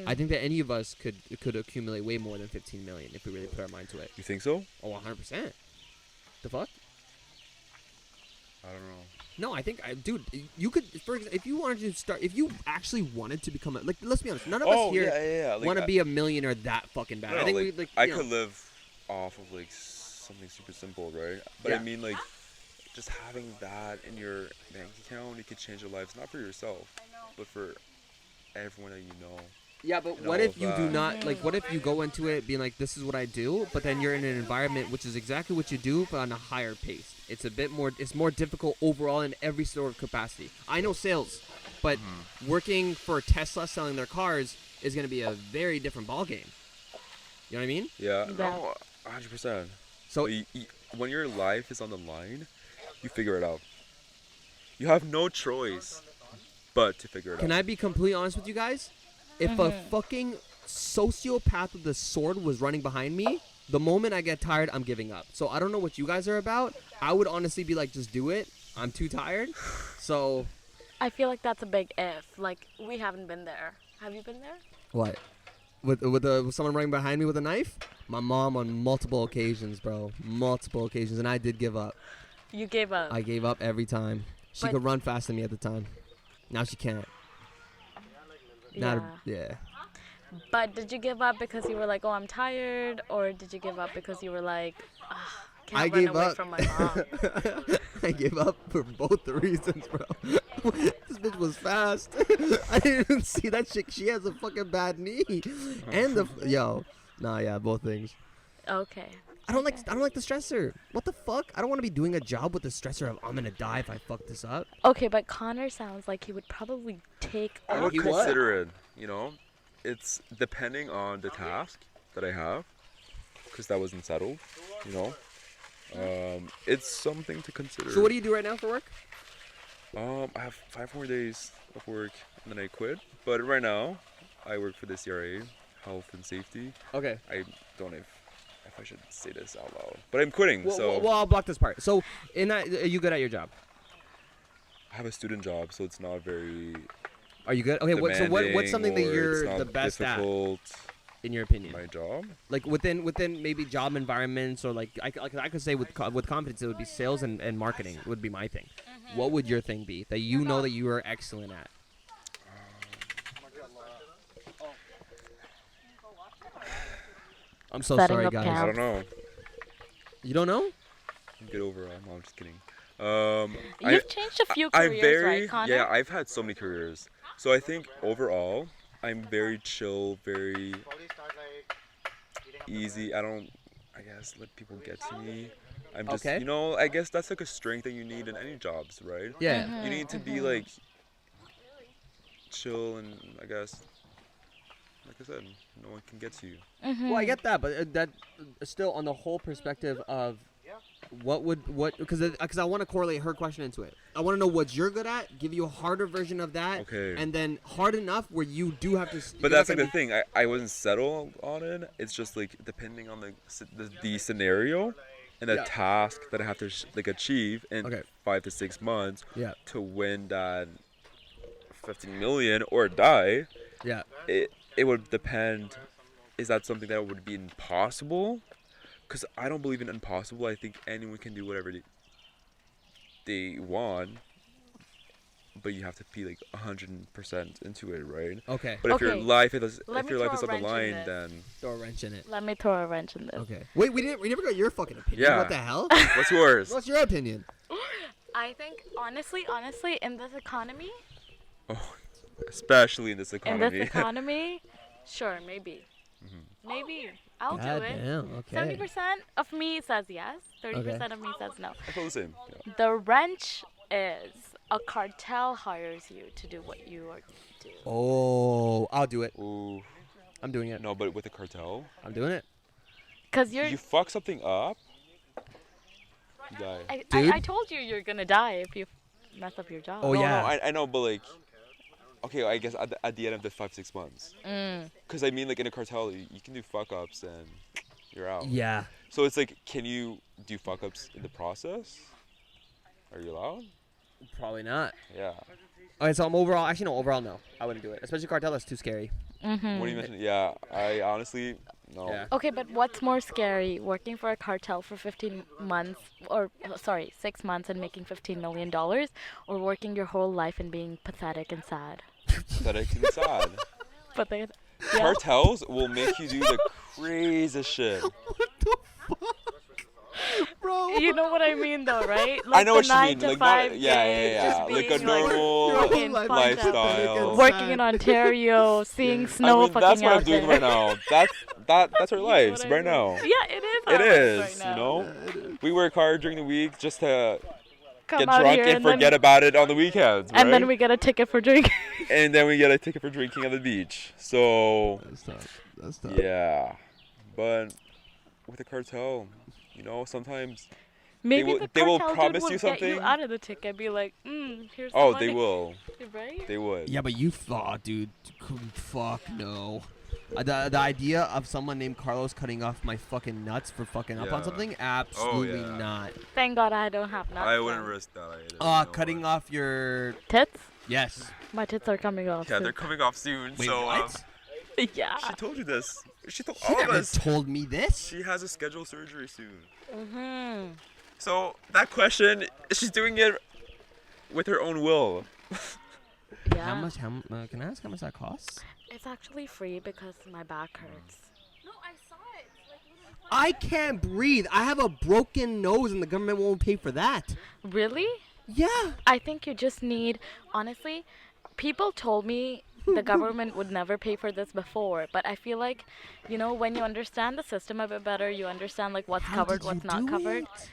I think that any of us could accumulate way more than 15 million if we really put our mind to it. You think so? Oh, 100%. The fuck? I don't know. No, I think, dude, you could, for example, if you wanted to start, if you actually wanted to become like, let's be honest, none of us here Like, want to be a millionaire that fucking bad. No, I think like, we, like, I you know, could live off of like something super simple, right? But Yeah. I mean, like, just having that in your bank account, it could change your life. It's not for yourself, but for everyone that you know. Yeah, but and what all if of you do that. not, like, what if you go into it being like, this is what I do, but then you're in an environment which is exactly what you do, but on a higher pace. It's a bit more, it's more difficult overall in every sort of capacity. I know sales, but working for Tesla selling their cars is going to be a very different ballgame. You know what I mean? Yeah, Yeah. no, 100%. So, When your life is on the line, you figure it out. You have no choice but to figure it can out. I be completely honest with you guys? If a fucking sociopath with a sword was running behind me, the moment I get tired, I'm giving up. So I don't know what you guys are about. I would honestly be like, just do it. I'm too tired. So I feel like that's a big if. Like we haven't been there. Have you been there? what? With someone running behind me with a knife? My mom on multiple occasions, bro. Multiple occasions, and I did give up. You gave up. I gave up every time. She But- could run faster than me at the time. Now she can't. yeah. Yeah. But did you give up because you were like, oh, I'm tired? Or did you give up because you were like, ah, can't I run gave away up. from my mom? I gave up for both the reasons, bro. This bitch was fast. I didn't even see that shit. She has a fucking bad knee. And both things. Okay. I don't like the stressor. What the fuck? I don't want to be doing a job with the stressor of I'm gonna die if I fuck this up. Okay, but Connor sounds like he would probably take I all would he would. consider it, it's depending on the task that I have, because that wasn't settled, it's something to consider. So what do you do right now for work? I have 5 more days of work and then I quit. But right now, I work for the CRA, Health and Safety. Okay. I don't know if I should say this out loud, but I'm quitting. Well, I'll block this part. So, in that, are you good at your job? I have a student job, so it's not very. Are you good? Okay. What's something that demanding, or you're it's the not best difficult, in your opinion? my job. Like within maybe job environments, or like I could say with confidence, it would be sales and marketing would be my thing. What would your thing be that you know that you are excellent at? I'm so Setting sorry, up guys. I don't know. You don't know? Get over it. No, I'm just kidding. You've changed a few careers, right, Connor? Yeah, I've had so many careers. So I think overall, I'm very chill, very easy. I guess, let people get to me. I'm just, Okay. I guess that's like a strength that you need in any jobs, right? Yeah. You need to be like chill, and I guess, like I said, no one can get to you. Well, I get that, but that still on the whole perspective of because I want to correlate her question into it. I want to know what you're good at, give you a harder version of that, Okay. and then hard enough where you do have to. But that's like the thing. I wasn't settled on it. It's just like depending on the scenario and the Yeah. task that I have to achieve in Okay. 5 to 6 months Yeah. to win that 15 million or die. Yeah. It would depend. Is that something that would be impossible? Because I don't believe in impossible. I think anyone can do whatever they want, but you have to be like 100% into it, right? Okay. But if your Okay, life is let me on throw a the wrench in line, this. then Throw a wrench in it. Let me throw a wrench in this. Okay. Wait, we never got your fucking opinion. Yeah. What the hell? what's yours? What's your opinion? I think, honestly, in this economy, Oh, especially in this economy. sure, maybe. Maybe. I'll do God it. damn. Okay. 70% of me says yes, 30% of me says no. I feel the same. Yeah. The wrench is a cartel hires you to do what you are doing. Oh, I'll do it. Ooh, I'm doing it. no, but with a cartel, I'm doing it. Because you fuck something up, you die. Dude. I told you you're going to die if you mess up your job. Oh, no, yeah. no, I know, but like, okay, I guess at the end of the 5-6 months. Because I mean, like in a cartel, you can do fuck ups and you're out. Yeah. So it's like, can you do fuck ups in the process? Are you allowed? Probably not. Yeah. Okay, so I'm overall. Actually, no. Overall, no. I wouldn't do it. Especially cartel. That's too scary. What do you mention? Yeah, I honestly, no. Yeah. Okay, but what's more scary, working for a cartel for 15 months, or 6 months and making $15 million, or working your whole life and being pathetic and sad? Pathetic and sad. But they, Cartels will make you do the craziest shit. Bro. you know what I mean, though, right? I know the what you 9 mean. to Like, 5 yeah, days, yeah. just Like a being, normal fucking life- punch up. lifestyle. Working in Ontario, seeing snow I mean, fucking that's what out I'm doing there. right now. That's our You know lives what I right mean? now. Yeah, it is. It our is, lives right now. We work hard during the week just to Come get out drunk here and forget about it on the weekends, right? and then we get a ticket for drinking. And then we get a ticket for drinking on the beach. So That's tough. That's tough. yeah, but with a cartel, sometimes Maybe will- the they will cartel promise dude you will get you something. out of the ticket. Be like, here's the oh, money. they will. Right? They would. Yeah, but you thought, dude. Fuck no. The idea of someone named Carlos cutting off my fucking nuts for fucking up on Yeah. something? Absolutely yeah. not. Thank God I don't have nuts. I wouldn't then. risk that either. Cutting off your Tits? yes. My tits are coming off. Yeah, soon. they're coming off soon. Wait, so what? Yeah. she told you this. She told She all of never us. told me this. She has a scheduled surgery soon. Mm-hmm. So that question, she's doing it with her own will. Yeah. How much? Can I ask how much that costs? It's actually free because my back hurts. No, I saw it. It's like literally I can't breathe. I have a broken nose, and the government won't pay for that. Really? Yeah. I think you just need, honestly, people told me the government would never pay for this before, but I feel like, when you understand the system a bit better, you understand like what's How covered, did you what's not do covered. it?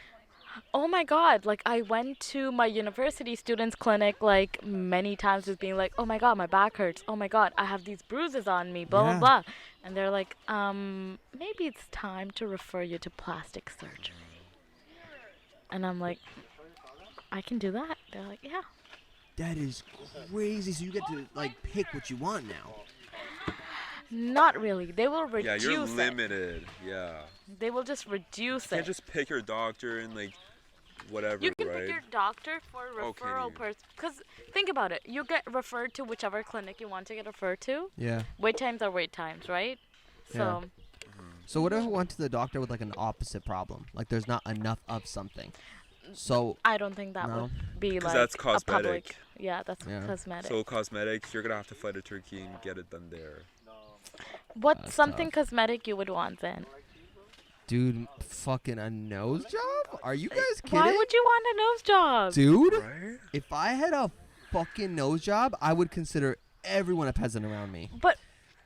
Oh my God, like I went to my university students clinic like many times with being like, oh my God, my back hurts. Oh my God, I have these bruises on me, blah, Yeah. blah, blah. And they're like, maybe it's time to refer you to plastic surgery. And I'm like, I can do that. They're like, yeah. That is crazy. So you get to like pick what you want now. Not really. They will Yeah, reduce you're it. limited. Yeah. They will just reduce You can't it. just pick your doctor and like whatever, You can right? pick your doctor for Oh, can referral you? person. Because think about it. You get referred to whichever clinic you want to get referred to. Yeah. Wait times are wait times, right? So So what if I went to the doctor with like an opposite problem? Like there's not enough of something. So I don't think that No. would be 'Cause like that's a public. cosmetic. Yeah, that's Yeah. cosmetic. So cosmetics, you're gonna have to fly to Turkey and get it done there. What's That's something tough. cosmetic you would want then? dude, fucking a nose job? Are you guys kidding? Why would you want a nose job? Dude, Right? if I had a fucking nose job, I would consider everyone a peasant around me. But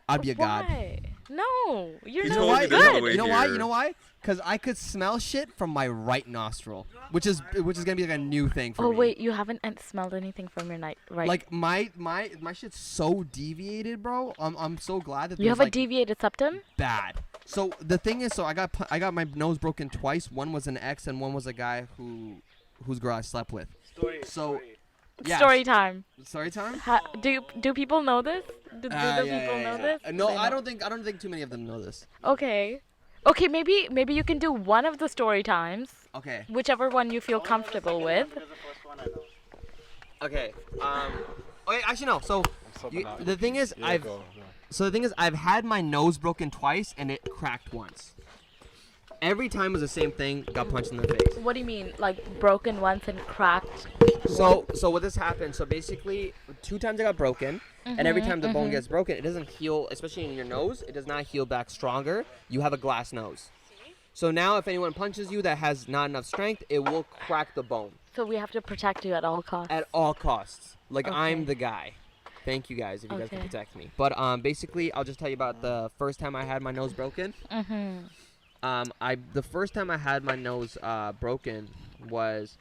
I'd be a god. why? No, your He nose told is me You there's know no good. way You know why? here. You know why? Because I could smell shit from my right nostril, which is gonna be like a new thing for Oh me. wait, you haven't smelled anything from your night, right? Like my shit's so deviated, bro. I'm so glad that you there's, have a like, deviated septum. bad. So the thing is, I got my nose broken twice. One was an ex, and one was a guy whose girl I slept with. So yeah, Story time. Story time. Do people know this? Do the Yeah, people yeah, know yeah. this? No, They I know. don't think too many of them know this. Okay. Okay, maybe you can do one of the story times, Okay. whichever one you feel comfortable with. Okay. Okay. Actually, no. So the thing is, I've had my nose broken twice and it cracked once. Every time was the same thing. Got punched in the face. What do you mean, like broken once and cracked? So what this happened? So basically, 2 times I got broken, and every time the bone gets broken, it doesn't heal. Especially in your nose, it does not heal back stronger. You have a glass nose. So now, if anyone punches you that has not enough strength, it will crack the bone So we have to protect you at all costs. at all costs. Like I'm Okay. the guy. Thank you guys if you guys can Okay. protect me. But basically, I'll just tell you about the first time I had my nose broken. The first time I had my nose broken was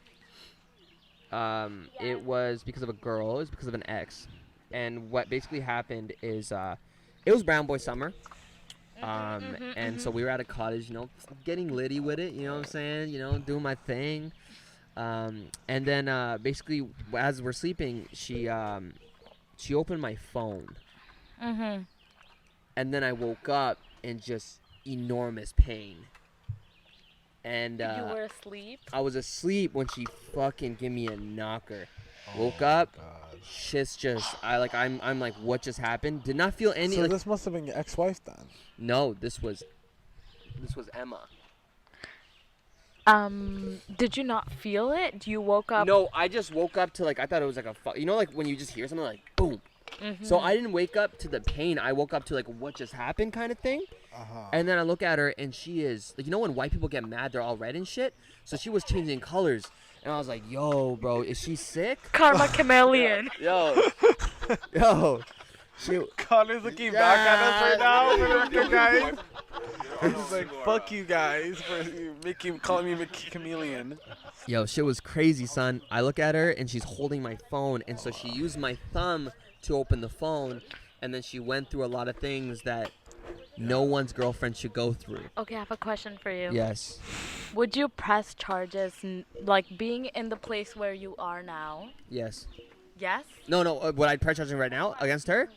it was because of a girl. It was because of an ex. And what basically happened is it was brown boy summer. And so we were at a cottage, getting litty with it, you know what I'm saying? Doing my thing. And then basically as we're sleeping, she opened my phone. And then I woke up in just enormous pain. And You were asleep. I was asleep when she fucking gave me a knocker. Woke up, shit's just I'm like, what just happened? Did not feel any So like, this must have been your ex-wife then. no, this was Emma. Did you not feel it? You woke up. No, I just woke up to I thought it was like like when you just hear something like boom. So I didn't wake up to the pain. I woke up to what just happened kind of thing. And then I look at her and she is when white people get mad, they're all red and shit. So she was changing colors, and I was like, yo, bro, is she sick? Karma chameleon. Yo, yo. She, Connor's looking back at us right now for the record, guys. He's like, fuck you guys for calling me chameleon. Yo, shit was crazy, son. I look at her and she's holding my phone, and so she used my thumb to open the phone, and then she went through a lot of things that no one's girlfriend should go through. Okay, I have a question for you. Yes. Would you press charges, being in the place where you are now? Yes. Yes. No. Would I press charging right now against her?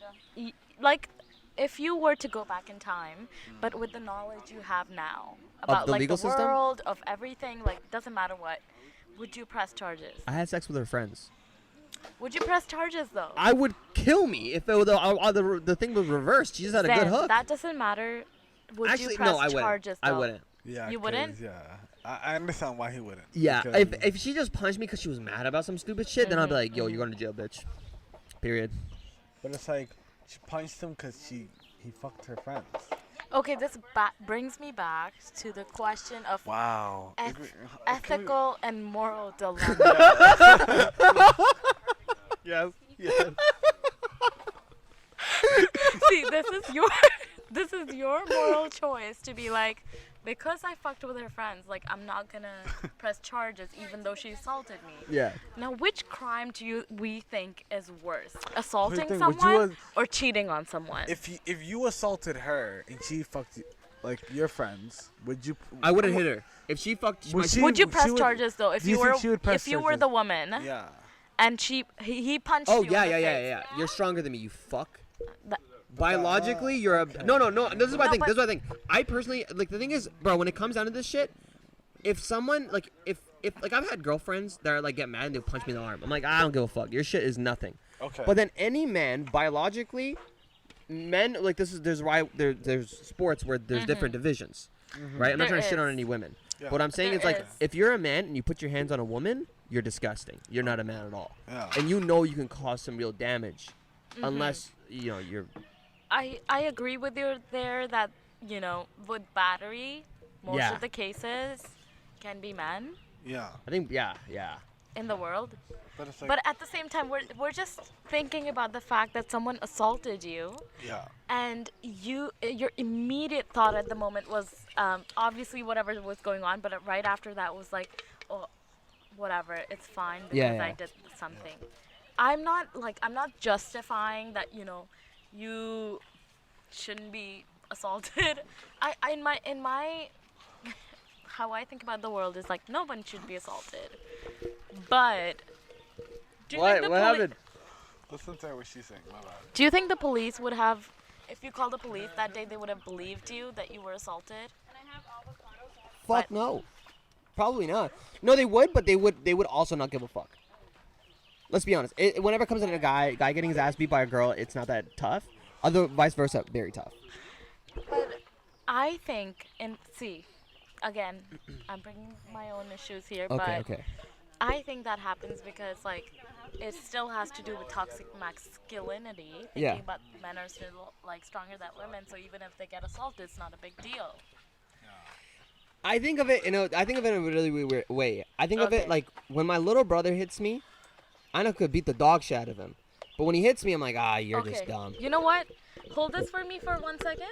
If you were to go back in time, but with the knowledge you have now about the legal the system? world, of everything, doesn't matter what, would you press charges? I had sex with her friends. Would you press charges though? I would kill me if the thing was reversed. She just had a good Then hook. that doesn't matter. Would Actually, you press no, I wouldn't. charges I though? wouldn't. Yeah, You 'cause, wouldn't? Yeah, I understand why he wouldn't. Yeah, because- if she just punched me because she was mad about some stupid shit, then I'd be like, yo, you're going to jail, bitch. Period. But it's like she punched him because he fucked her friends. Okay, this brings me back to the question of Wow. ethical and moral dilemma. Yes. Yes. See, this is your moral choice to be like, because I fucked with her friends, like I'm not gonna press charges even though she assaulted me. Yeah. Now, which crime do we think is worse? Assaulting think? Would you someone or cheating on someone? If you assaulted her and she fucked you, like your friends, would you? I wouldn't hit her. If she fucked, Would she- would you she press would- charges though? If do you you think were she would press if you were charges? the woman Yeah. and he punched Oh you. yeah, in the yeah, face, yeah, yeah. You're stronger than me. You fuck. That- Biologically, you're a no. This is what I No, think. but- This is what I think. I personally like the thing is, bro. When it comes down to this shit, if someone like if like I've had girlfriends that are like get mad and they punch me in the arm. I'm like, I don't give a fuck. Your shit is nothing. Okay. But then any man, biologically, men like this is there's sports where there's different divisions, right? I'm not There trying to shit on is. any women. Yeah. But what I'm saying There is like is. if you're a man and you put your hands on a woman, you're disgusting. You're not a man at all. Yeah. And you know you can cause some real damage, unless you're. I agree with you there that with battery, most Yeah. of the cases can be men Yeah. I think yeah. in the world. But it's like. But at the same time, we're just thinking about the fact that someone assaulted you, yeah. and your immediate thought at the moment was obviously whatever was going on, but right after that was like, oh, whatever, it's fine because Yeah, I yeah. did something. I'm not justifying that you shouldn't be assaulted. In my how I think about the world is like no one should be assaulted. But do you think the happened? Listen to what she's saying. My bad. Do you think the police would have, if you called the police that day, they would have believed you that you were assaulted? Fuck no. Probably not. No, they would, but they would also not give a fuck. Let's be honest. Whenever it comes to a guy getting his ass beat by a girl, it's not that tough. Other vice versa, very tough. But I think, and see, again, I'm bringing my own issues here, Okay, but okay. I think that happens because, like, it still has to do with toxic masculinity. Thinking Yeah. about men are still, like, stronger than women, so even if they get assaulted, it's not a big deal. I think of it in a really weird way. I think of it Okay. like when my little brother hits me, I know I could beat the dog shit out of him. But when he hits me, I'm like, you're just dumb. You know what? Hold this for me for 1 second.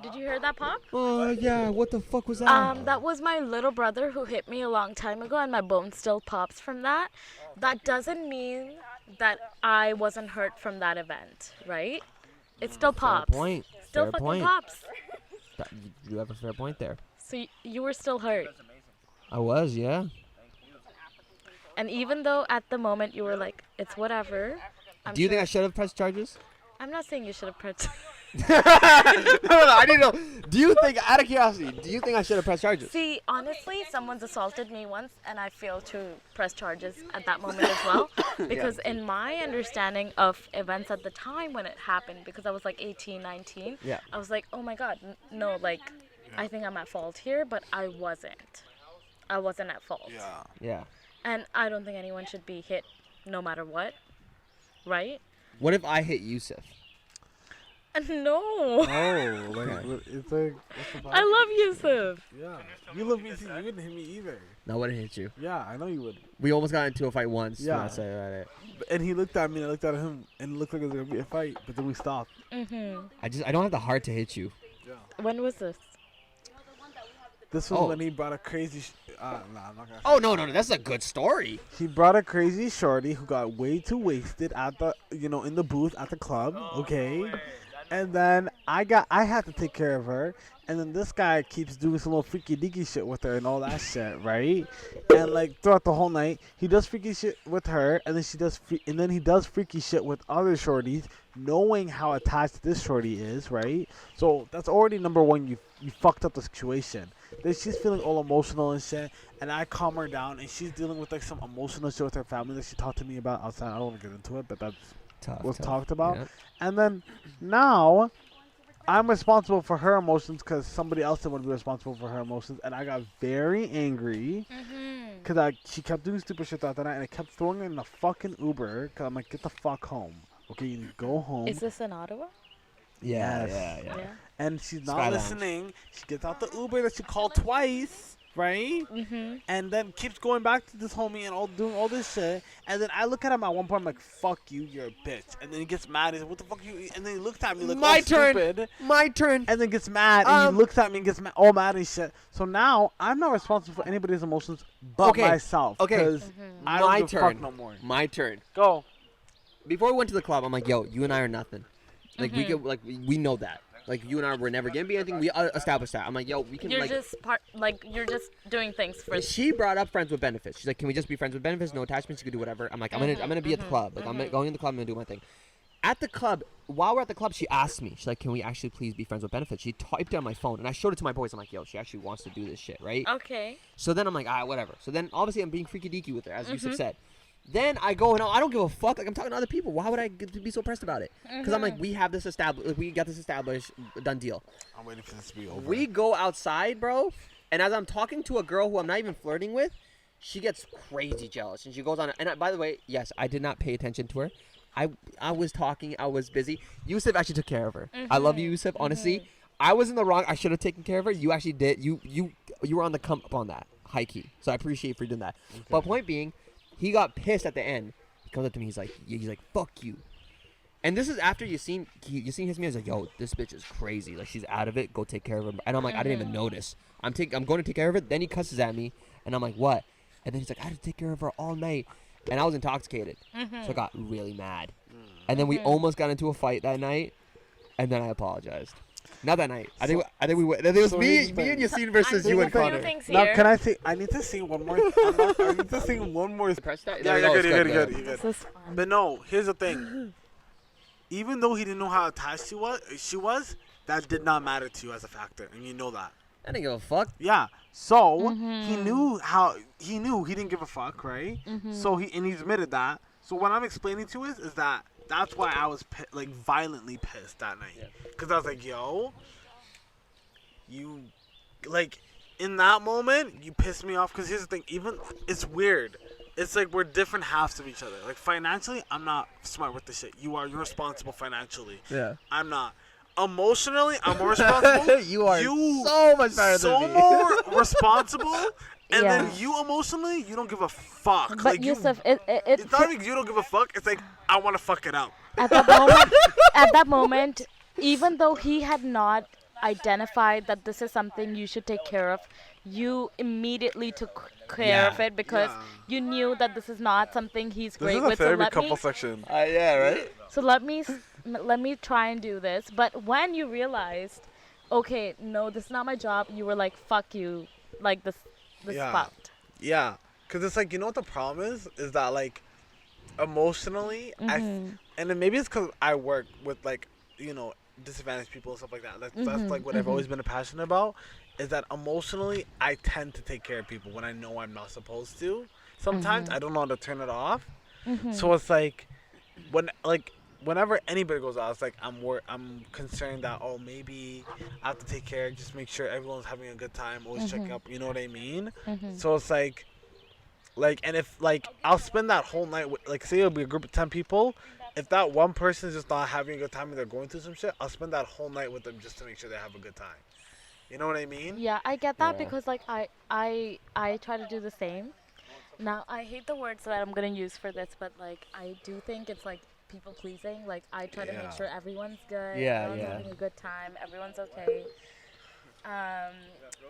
Did you hear that pop? Oh yeah, what the fuck was that? That was my little brother who hit me a long time ago, and my bone still pops from that. That doesn't mean that I wasn't hurt from that event, right? It still pops. Fair point. Still Fair fucking point. pops. You have a fair point there. So you were still hurt. I was, yeah. And even though at the moment you were like, it's whatever. Do you think I should have pressed charges? I'm not saying you should have pressed. no, I didn't know. Do you think, out of curiosity, do you think I should have pressed charges? See, honestly, someone's assaulted me once, and I failed to press charges at that moment as well. Because in my understanding of events at the time when it happened, because I was like 18, 19, Yeah. I was like, oh my God, no, like, I think I'm at fault here, but I wasn't. I wasn't at fault. Yeah. Yeah. And I don't think anyone should be hit no matter what, right? What if I hit Yussuf? No. Oh, like Okay. it's like what's the I love Yussuf. Yeah. You love me too. You wouldn't hit me either. No, I wouldn't hit you. Yeah, I know you would. We almost got into a fight once. Yeah. Not say about it. And he looked at me and I looked at him and it looked like it was gonna be a fight, but then we stopped. I don't have the heart to hit you. When was this? This was Oh. when he brought a crazy. Nah, I'm not gonna. Oh no, that's a good story. He brought a crazy shorty who got way too wasted at the, in the booth at the club. Okay, and then I had to take care of her, and then this guy keeps doing some little freaky deaky shit with her and all that shit, right? And like throughout the whole night, he does freaky shit with her, and then he does freaky shit with other shorties, knowing how attached this shorty is, right? So that's already number one. You fucked up the situation. Then she's feeling all emotional and shit, and I calm her down, and she's dealing with like some emotional shit with her family that she talked to me about outside. I don't want to get into it, but that's Tough. was tough. talked about. Yeah. And then now I'm responsible for her emotions because somebody else didn't want to be responsible for her emotions, and I got very angry because she kept doing stupid shit throughout the night, and I kept throwing her in the fucking Uber because I'm like, get the fuck home. Okay, you need to go home. Is this in Ottawa? Yes. Yeah. And she's not Sky Lounge. listening. She gets out the Uber that she called twice, right? And then keeps going back to this homie and doing all this shit. And then I look at him at one point, I'm like, fuck you, you're a bitch. And then he gets mad. He's like, what the fuck you? And then he looks at me like, My oh, turn. stupid. My turn. And then gets mad. And he looks at me and gets all mad and shit. So now I'm not responsible for anybody's emotions but myself. Okay. Because I don't give a fuck no more. My turn. Go. Before we went to the club, I'm like, yo, you and I are nothing. Like we know that. Like you and I were never gonna be anything. We established that. I'm like, yo, we can. You're just you're just doing things for. She brought up friends with benefits. She's like, can we just be friends with benefits? No attachments. You can do whatever. I'm like, I'm gonna be at the club. Like I'm going in the club. I'm gonna do my thing. At the club, while we're at the club, she asked me. She's like, can we actually please be friends with benefits? She typed it on my phone, and I showed it to my boys. I'm like, yo, she actually wants to do this shit, right? Okay. So then I'm like, whatever. So then obviously I'm being freaky deaky with her, as Yussuf said. Then I go and I don't give a fuck. Like I'm talking to other people. Why would I be so pressed about it? Because I'm like, we have this established. We got this established. Done deal. I'm waiting for this to be over. We go outside, bro, and as I'm talking to a girl who I'm not even flirting with, she gets crazy jealous, and she goes on. And by the way, yes, I did not pay attention to her. I was talking. I was busy. Yussuf actually took care of her. I love you, Yussuf. Honestly, I was in the wrong. I should have taken care of her. You actually did. You were on the come up on that, high key. So I appreciate you for doing that. Okay. But point being, he got pissed at the end. He comes up to me. He's like, fuck you. And this is after Yassine hits me. He's like, yo, this bitch is crazy. Like, she's out of it. Go take care of her. And I'm like, I didn't even notice. I'm going to take care of it. Then he cusses at me. And I'm like, what? And then he's like, I had to take care of her all night. And I was intoxicated. So I got really mad. And then we almost got into a fight that night. And then I apologized. Not that night. I think we went. It was me and Yassine versus you and Connor. Now, can I say? I need to sing one more. I need to sing one more. Press that. Yeah, you're good. This is fun. But no, here's the thing. Even though he didn't know how attached she was, that did not matter to you as a factor, and you know that. I didn't give a fuck. Yeah. So he knew he didn't give a fuck, right? So he admitted that. So what I'm explaining to you is that. That's why I was violently pissed that night. Because I was like, yo, you, like, in that moment, you pissed me off. Because here's the thing, it's weird. It's like we're different halves of each other. Like, financially, I'm not smart with this shit. You're responsible financially. Yeah. I'm not. Emotionally, I'm more responsible. You are so much better than me. So more responsible. And then you emotionally, you don't give a fuck. But like Yussuf, it's not like you don't give a fuck. It's like I want to fuck it up. At that moment, even though he had not identified that this is something you should take care of, you immediately took care of it because you knew that this is not something he's great with. This is a therapy couple section. Yeah, right. So let me try and do this. But when you realized, okay, no, this is not my job, you were like, fuck you, like this. Fucked. Yeah, because it's like, you know what the problem is that like emotionally and then maybe it's because I work with like, you know, disadvantaged people and stuff like that. That's like what I've always been passionate about, is that emotionally I tend to take care of people when I know I'm not supposed to. Sometimes I don't know how to turn it off. So it's like whenever anybody goes out, it's like I'm concerned that, oh, maybe I have to take care, just make sure everyone's having a good time, always check up, you know what I mean? So it's like, and if, like, I'll spend that whole night with, like, say it'll be a group of 10 people, if that one person is just not having a good time and they're going through some shit, I'll spend that whole night with them just to make sure they have a good time. You know what I mean? Yeah, I get that because, like, I try to do the same. Now, I hate the words that I'm going to use for this, but, like, I do think it's, like, people pleasing. Like, I try to make sure everyone's good, everyone's having a good time, everyone's okay.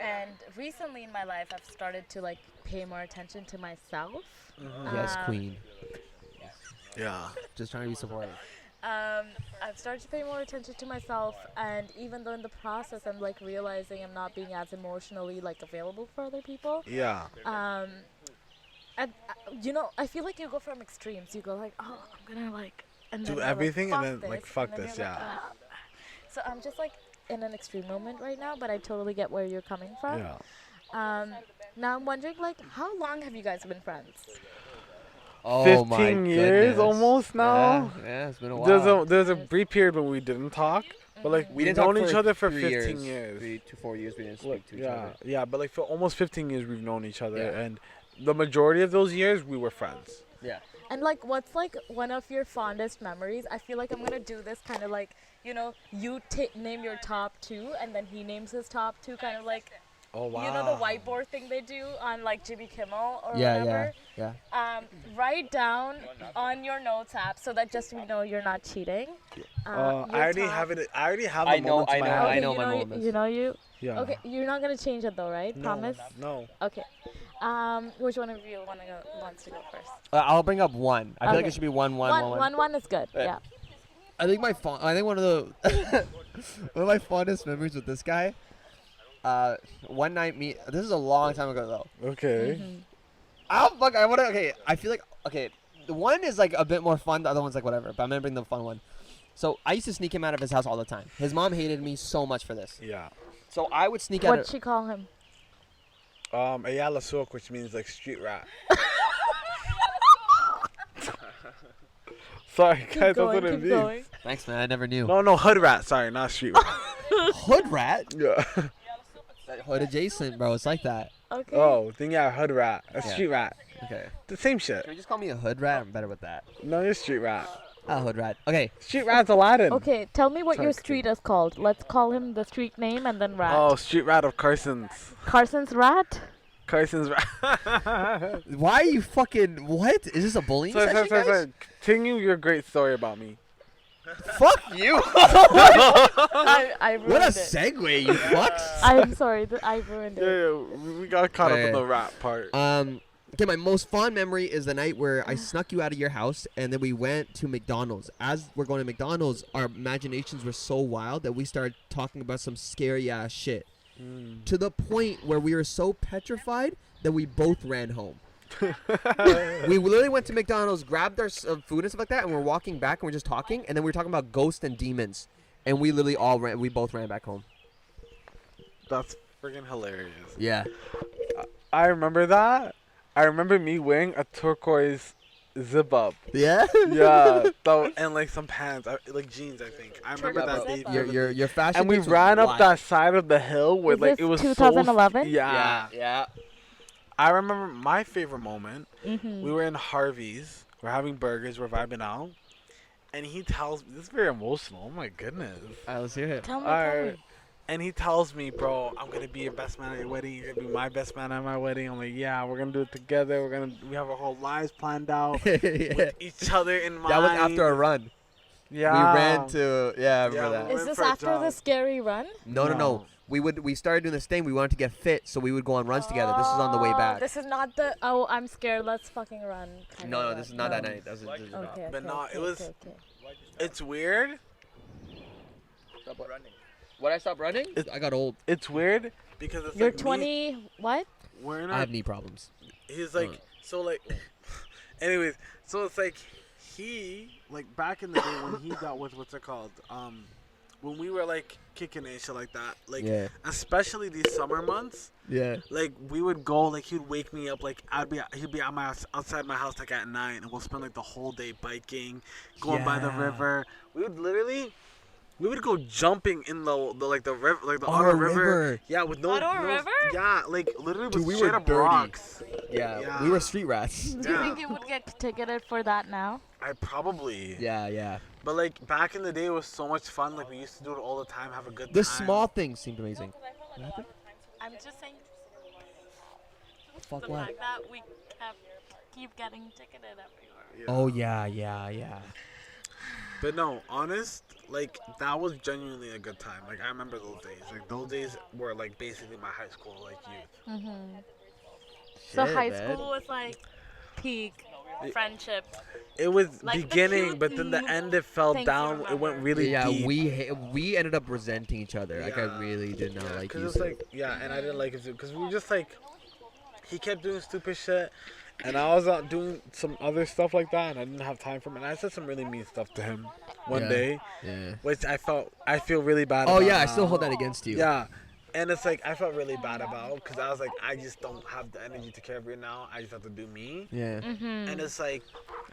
And recently in my life, I've started to like pay more attention to myself. Yes, queen. Yeah. Just trying to be supportive. I've started to pay more attention to myself, and even though in the process I'm like realizing I'm not being as emotionally like available for other people. Yeah. And you know, I feel like you go from extremes. You go like, oh, I'm gonna like and do then everything like, and then like fuck this, like, yeah. So I'm just like in an extreme moment right now, but I totally get where you're coming from. Yeah. Now I'm wondering, like, how long have you guys been friends? Oh, 15 years almost now. Yeah, it's been a while. There's a brief period when we didn't talk, But like We we've didn't talk known each other for 3 15 years. 3 to 4 years we didn't Like, speak to each yeah, other. yeah, but like for almost 15 years we've known each other, Yeah. and the majority of those years we were friends. Yeah. And like, what's like one of your fondest memories? I feel like I'm gonna do this kind of like, you know, you name your top 2, and then he names his top 2, kind of like, Oh wow. you know, the whiteboard thing they do on like Jimmy Kimmel or Yeah, whatever. yeah. Write down on your notes app so that just we know you're not cheating. I your already top- have it. I already have the I know- moments in I my know- head. I Okay, know you my know, moments. you know you. Yeah. Okay, you're not gonna change it though, right? No, Promise. No. Okay. Which one of you wants to go first? I'll bring up one. I feel like Okay. it should be one. One is good. Right. Yeah. I think one of the one of my fondest memories with this guy. One night this is a long time ago though. Okay. Okay, I feel like the one is like a bit more fun, the other one's like whatever, but I'm gonna bring the fun one. So I used to sneak him out of his house all the time. His mom hated me so much for this. Yeah. So I would sneak out What'd of she call him? Ayala Sook, which means like street rat. Sorry, guys, that's what it means. Going. Thanks man, I never knew. No, hood rat. Sorry, not street rat. Hood rat? Yeah. Hood adjacent, bro. It's like that. Okay. Oh, then yeah, hood rat. A Yeah. street rat. Okay. The same shit. Can you just call me a hood rat? I'm better with that. No, you're street rat. Hood rat. Okay. Street rat's Aladdin. Okay, tell me what your Sorry, street is called. Let's call him the street name and then rat. Oh, street rat of Carson's. Carson's rat? Carson's rat. Why are you fucking what? Is this a bullying session, guys? Sorry. Continue your great story about me. Fuck you. I ruined What a it. segue, you fucks. I'm sorry, I ruined Yeah, it. we got caught up Okay. in the rat part. Okay, my most fond memory is the night where I snuck you out of your house and then we went to McDonald's. As we're going to McDonald's, our imaginations were so wild that we started talking about some scary ass shit. To the point where we were so petrified that we both ran home. We literally went to McDonald's, grabbed our food and stuff like that, and we're walking back and we're just talking, and then we were talking about ghosts and demons, and we literally we both ran back home. That's freaking hilarious. Yeah. I remember that. I remember me wearing a turquoise zip up. Yeah. Yeah, and like some pants, like jeans. I think I remember Turquoise that zip day. up. Your fashion. And we mix was ran up wild. that side of the hill with Is like this it was 2011? So, yeah. Yeah. I remember my favorite moment. Mm-hmm. We were in Harvey's. We're having burgers. We're vibing out. And he tells me, this is very emotional. Oh my goodness. Let's hear it. Tell me, Alright. And he tells me, bro, I'm going to be your best man at your wedding. You're going to be my best man at my wedding. I'm like, yeah, we're going to do it together. We have our whole lives planned out Yeah. with each other in mind. That was after a run. Yeah. We ran to. Yeah, I remember Yeah, that. we Is went this for a after the jog. scary run? No. We started doing this thing. We wanted to get fit, so we would go on runs together. This is on the way back. This is not the I'm scared, let's fucking run. kind No, of this is run. not that No. night. That was Okay, But okay, no, okay, it was- okay. It's weird. When I stopped running, I got old. It's weird because it's You're like me- 20, what? we're in I our have knee problems. He's like, so like, anyways, so it's like he, like back in the day when he dealt with what's it called, when we were like kicking it and shit like that, like, Yeah. especially these summer months, Yeah. like we would go, like he'd wake me up, like he'd be outside my house like at 9, and we'll spend like the whole day biking, going by the Yeah. river. We would go jumping in the river, like the Ottawa Ottawa river. River. Yeah, with no. Ottawa no- River? Yeah, like literally Dude, with we straight were up dirty. rocks. Yeah. Yeah. We were street rats. Do you Yeah. think you would get ticketed for that now? I probably. Yeah. But like back in the day, it was so much fun. Like we used to do it all the time, have a good The time. small things seemed amazing. I'm just saying Fuck the what? fact that we keep getting ticketed everywhere. Yeah. Oh yeah. But no, honest, like that was genuinely a good time. Like I remember those days. Like those days were like basically my high school like youth. So Shit, high man. school was like peak friendship. It was Like the beginning, cute but then the end it fell things you down. It went remember. really Yeah, deep. we ended up resenting each other. Like Yeah. I really did not like Cause you. it's like and I didn't like it too. Cause we were just like, he kept doing stupid shit, and I was out doing some other stuff like that, and I didn't have time for him. And I said some really mean stuff to him one Yeah. day, Yeah. which I feel really bad. Oh about yeah, I still now. hold that against you. Yeah. And it's like I felt really bad about because I was like I just don't have the energy to care for you now. I just have to do me. Yeah. And it's like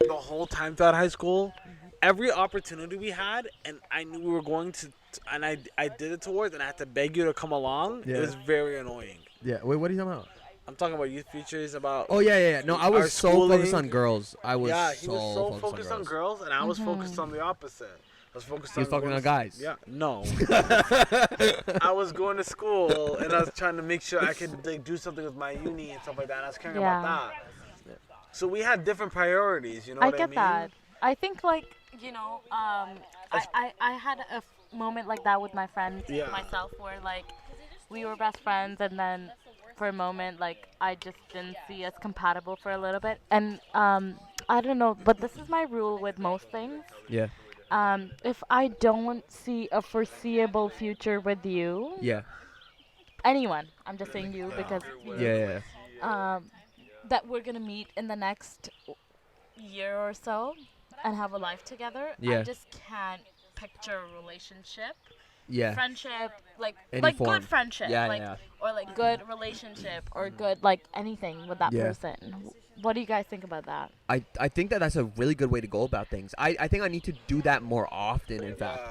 the whole time throughout high school, every opportunity we had, and I knew we were going to, and I did it towards, and I had to beg you to come along. Yeah. It was very annoying. Yeah. Wait, what are you talking about? I'm talking about youth features, about Oh yeah. No, I our was so focused schooling. on girls. I was Yeah, he was so focused focused on on girls. girls, and I was focused on the opposite. I was focused He was on focusing going on to- guys. Yeah, no. I was going to school, and I was trying to make sure I could like do something with my uni and stuff like that. And I was caring Yeah. about that. So we had different priorities, you know I what I get mean? that. I think like I had a moment like that with my friend Yeah. myself where like we were best friends and then for a moment like I just didn't see us compatible for a little bit and I don't know, but this is my rule with most things. Yeah. If I don't see a foreseeable future with you, Yeah. anyone, I'm just saying you because Yeah. that we're gonna meet in the next year or so and have a life together. Yeah. I just can't picture a relationship, Yeah. friendship, like Any form. good friendship, Yeah, like yeah. or like good relationship or good like anything with that Yeah. person. What do you guys think about that? I think that's a really good way to go about things. I think I need to do that more often. In fact,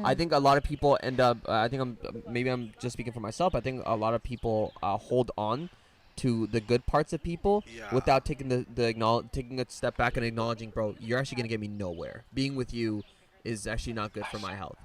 I think a lot of people end up. I think I'm just speaking for myself. I think a lot of people hold on to the good parts of people Yeah. without taking taking a step back and acknowledging, bro, you're actually gonna get me nowhere. Being with you is actually not good for my health.